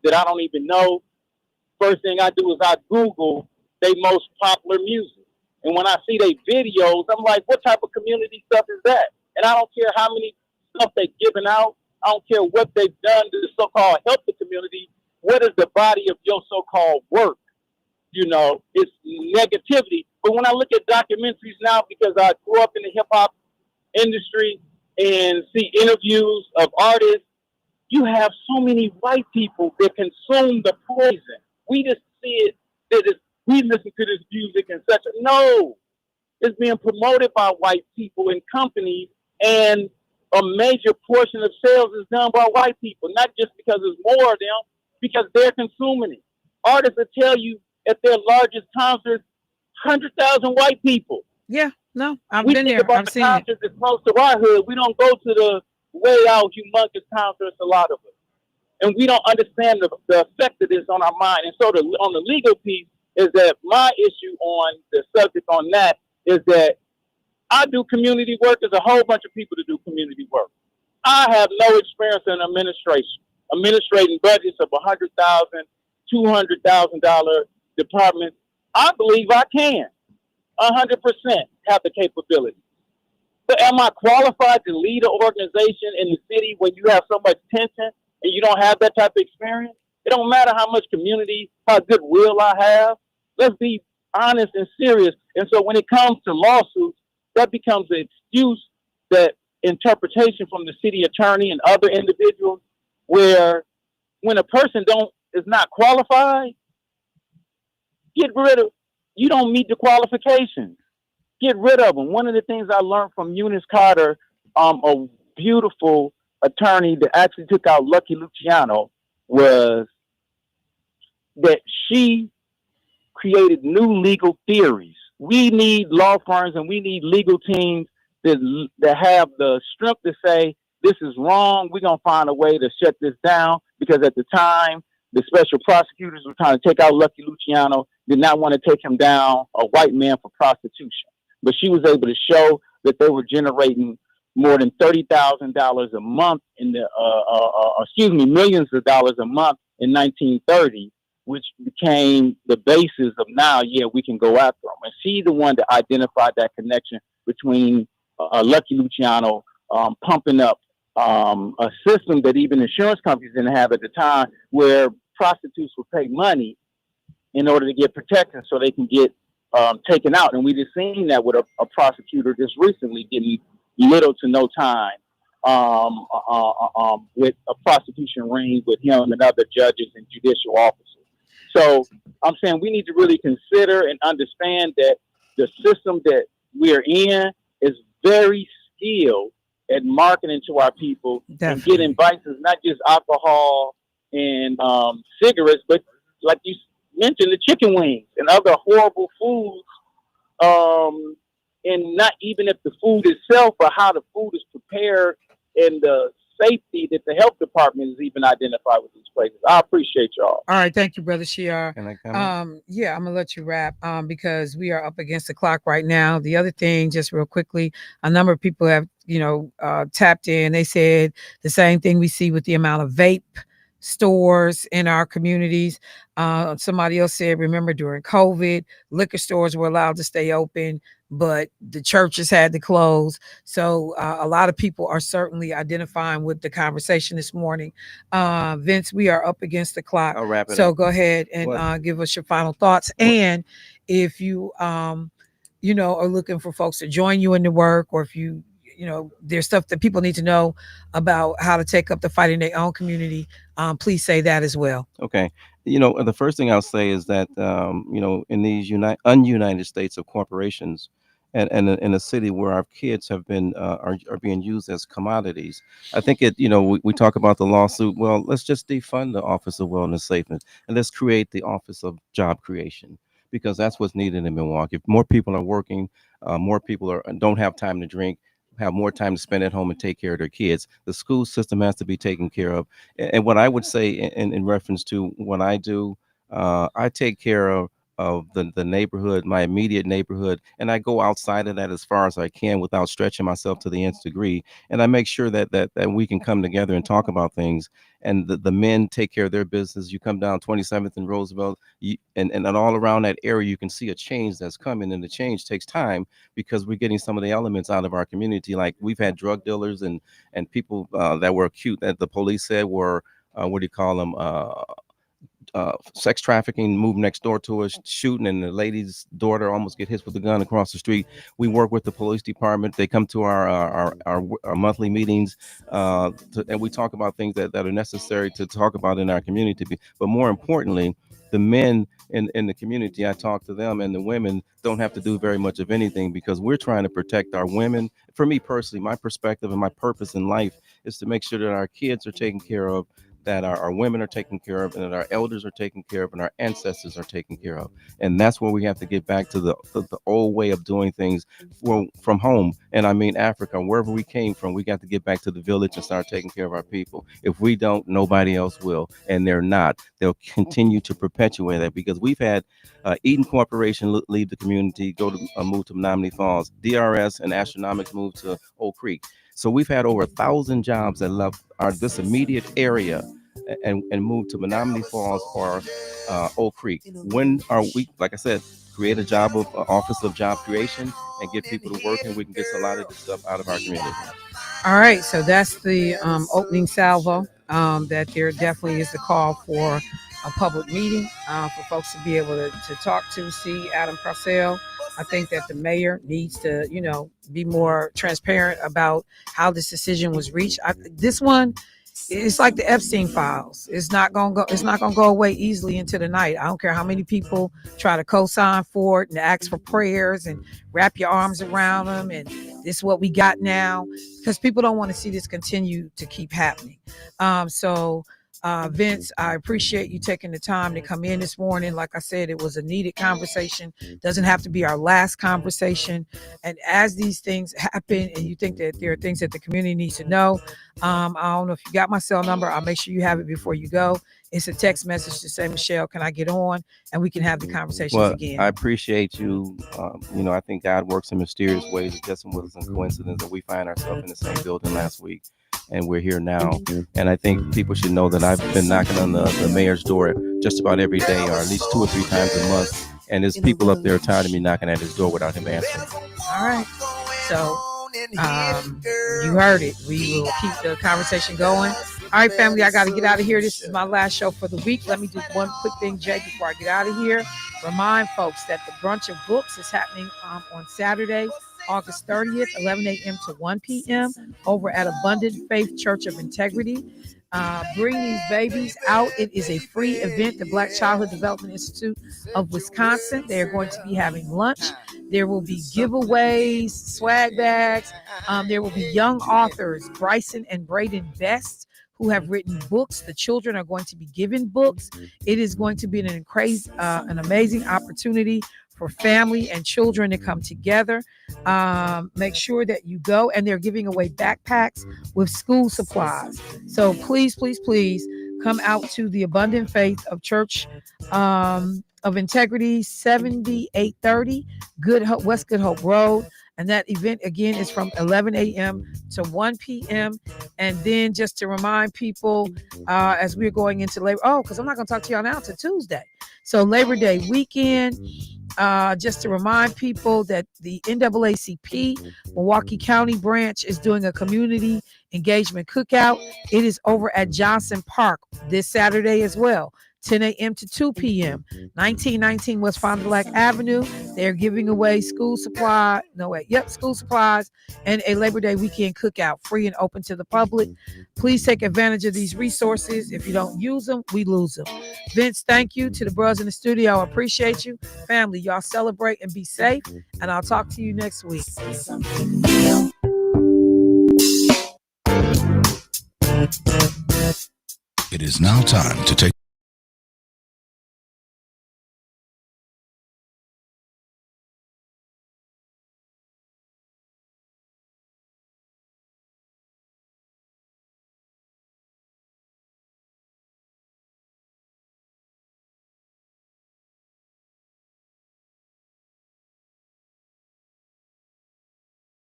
that I don't even know. First thing I do is I Google their most popular music. And when I see their videos, I'm like, what type of community stuff is that? And I don't care how many stuff they've given out. I don't care what they've done to so-called help the community. What is the body of your so-called work? You know, it's negativity. But when I look at documentaries now, because I grew up in the hip-hop industry and see interviews of artists, you have so many white people that consume the poison. We just see it, we listen to this music and such. No, it's being promoted by white people and companies, and a major portion of sales is done by white people, not just because there's more of them, because they're consuming it. Artists will tell you at their largest concerts, 100,000 white people. Yeah, no, I've been there. I've seen it. It's close to our hood. We don't go to the way out humongous concerts, a lot of us. And we don't understand the effect of this on our mind. And so on the legal piece is that my issue on the subject on that is that I do community work. There's a whole bunch of people that do community work. I have no experience in administration, administrating budgets of 100,000, $200,000 departments, I believe I can 100% have the capability. But am I qualified to lead an organization in the city when you have so much tension and you don't have that type of experience? It don't matter how much community, how good will I have. Let's be honest and serious. And so when it comes to lawsuits, that becomes an excuse, that interpretation from the city attorney and other individuals, where when a person is not qualified, get rid of, you don't meet the qualifications. Get rid of them. One of the things I learned from Eunice Carter, a beautiful attorney that actually took out Lucky Luciano, was that she created new legal theories. We need law firms and we need legal teams that have the strength to say, this is wrong. We're going to find a way to shut this down, because at the time, the special prosecutors were trying to take out Lucky Luciano, did not want to take him down, a white man, for prostitution. But she was able to show that they were generating more than $30,000 a month millions of dollars a month in 1930, which became the basis of now, we can go after them. And she's the one that identified that connection between Lucky Luciano pumping up a system that even insurance companies didn't have at the time, where prostitutes would pay money in order to get protection so they can get taken out. And we just seen that with a prosecutor just recently getting little to no time with a prosecution ring with him and other judges and judicial officers. So I'm saying we need to really consider and understand that the system that we're in is very skilled at marketing to our people. Definitely. And getting vices, not just alcohol and cigarettes, but like you mentioned, the chicken wings and other horrible foods. And not even if the food itself, but how the food is prepared and the safety that the health department is even identified with these places. I appreciate y'all. All right, thank you, Brother Shiar. Can I comment? Yeah, I'm gonna let you wrap because we are up against the clock right now. The other thing, just real quickly, a number of people have tapped in. They said the same thing we see with the amount of vape stores in our communities. Somebody else said, remember during COVID, liquor stores were allowed to stay open, but the churches had to close. So a lot of people are certainly identifying with the conversation this morning. Vince, we are up against the clock. I'll wrap it so up. Go ahead and give us your final thoughts. And if you, are looking for folks to join you in the work, or if you, there's stuff that people need to know about how to take up the fight in their own community, please say that as well. Okay. The first thing I'll say is that, in these ununited states of corporations, and in a city where our kids have been are being used as commodities, I think we talk about the lawsuit. Well, let's just defund the Office of Wellness Safety and let's create the Office of Job Creation, because that's what's needed in Milwaukee. If more people are working, more people don't have time to drink, have more time to spend at home and take care of their kids. The school system has to be taken care of. And what I would say in reference to what I do, I take care of the neighborhood, my immediate neighborhood, and I go outside of that as far as I can without stretching myself to the nth degree. And I make sure that we can come together and talk about things. And the men take care of their business. You come down 27th and Roosevelt, and all around that area, you can see a change that's coming. And the change takes time because we're getting some of the elements out of our community. Like we've had drug dealers and people that were acute, that the police said were, sex trafficking, moved next door to us, shooting, and the lady's daughter almost get hit with a gun across the street. We work with the police department. They come to our monthly meetings, and we talk about things that are necessary to talk about in our community. But more importantly, the men in the community, I talk to them, and the women don't have to do very much of anything, because we're trying to protect our women. For me personally, my perspective and my purpose in life is to make sure that our kids are taken care of, that our women are taken care of, and that our elders are taken care of, and our ancestors are taken care of. And that's where we have to get back to the old way of doing things from home. And I mean Africa, wherever we came from, we got to get back to the village and start taking care of our people. If we don't, nobody else will. And they're not. They'll continue to perpetuate that, because we've had Eaton Corporation leave the community, move to Menominee Falls, DRS and Astronomics move to Oak Creek. So we've had over 1,000 jobs that left this immediate area and moved to Menominee Falls or Oak Creek. When are we, like I said, create a job of office of job creation and get people to work, and we can get a lot of this stuff out of our community. All right, so that's the opening salvo. That there definitely is the call for a public meeting for folks to be able to talk to, see Adam Purcell. I think that the mayor needs to, be more transparent about how this decision was reached. This one, it's like the Epstein files. It's not gonna go away easily into the night. I don't care how many people try to co-sign for it and ask for prayers and wrap your arms around them. And this is what we got now, because people don't want to see this continue to keep happening. So Vince, I appreciate you taking the time to come in this morning. Like I said, it was a needed conversation. Doesn't have to be our last conversation. And as these things happen and you think that there are things that the community needs to know, I don't know if you got my cell number. I'll make sure you have it before you go. It's a text message to say, Michelle, can I get on? And we can have the conversations again. I appreciate you. I think God works in mysterious ways. It just wasn't a coincidence that we find ourselves in the same building last week. And we're here now. And I think people should know that I've been knocking on the mayor's door just about every day, or at least 2 or 3 times a month. And there's people up there tired of me knocking at his door without him answering. All right. So you heard it. We will keep the conversation going. All right, family, I got to get out of here. This is my last show for the week. Let me do one quick thing, Jay, before I get out of here. Remind folks that the Brunch of Books is happening on Saturday, August 30th, 11 a.m. to 1 p.m. over at Abundant Faith Church of Integrity. Bring these babies out. It is a free event. The Black Childhood Development Institute of Wisconsin. They are going to be having lunch. There will be giveaways, swag bags. There will be young authors, Bryson and Braden Best, who have written books. The children are going to be given books. It is going to be an amazing opportunity for family and children to come together. Make sure that you go, and they're giving away backpacks with school supplies. So please, please, please come out to the Abundant Faith of Church of Integrity, 7830 West Good Hope Road. And that event, again, is from 11 a.m. to 1 p.m. And then just to remind people, as we're going into Labor, because I'm not going to talk to y'all now until Tuesday. So Labor Day weekend, just to remind people that the NAACP Milwaukee County branch is doing a community engagement cookout. It is over at Johnson Park this Saturday as well. 10 a.m. to 2 p.m. 1919 West Fond du Lac Avenue. They're giving away school supplies and a Labor Day weekend cookout, free and open to the public. Please take advantage of these resources. If you don't use them, we lose them. Vince, thank you. To the bros in the studio, I appreciate you. Family, y'all celebrate and be safe, and I'll talk to you next week. It is now time to take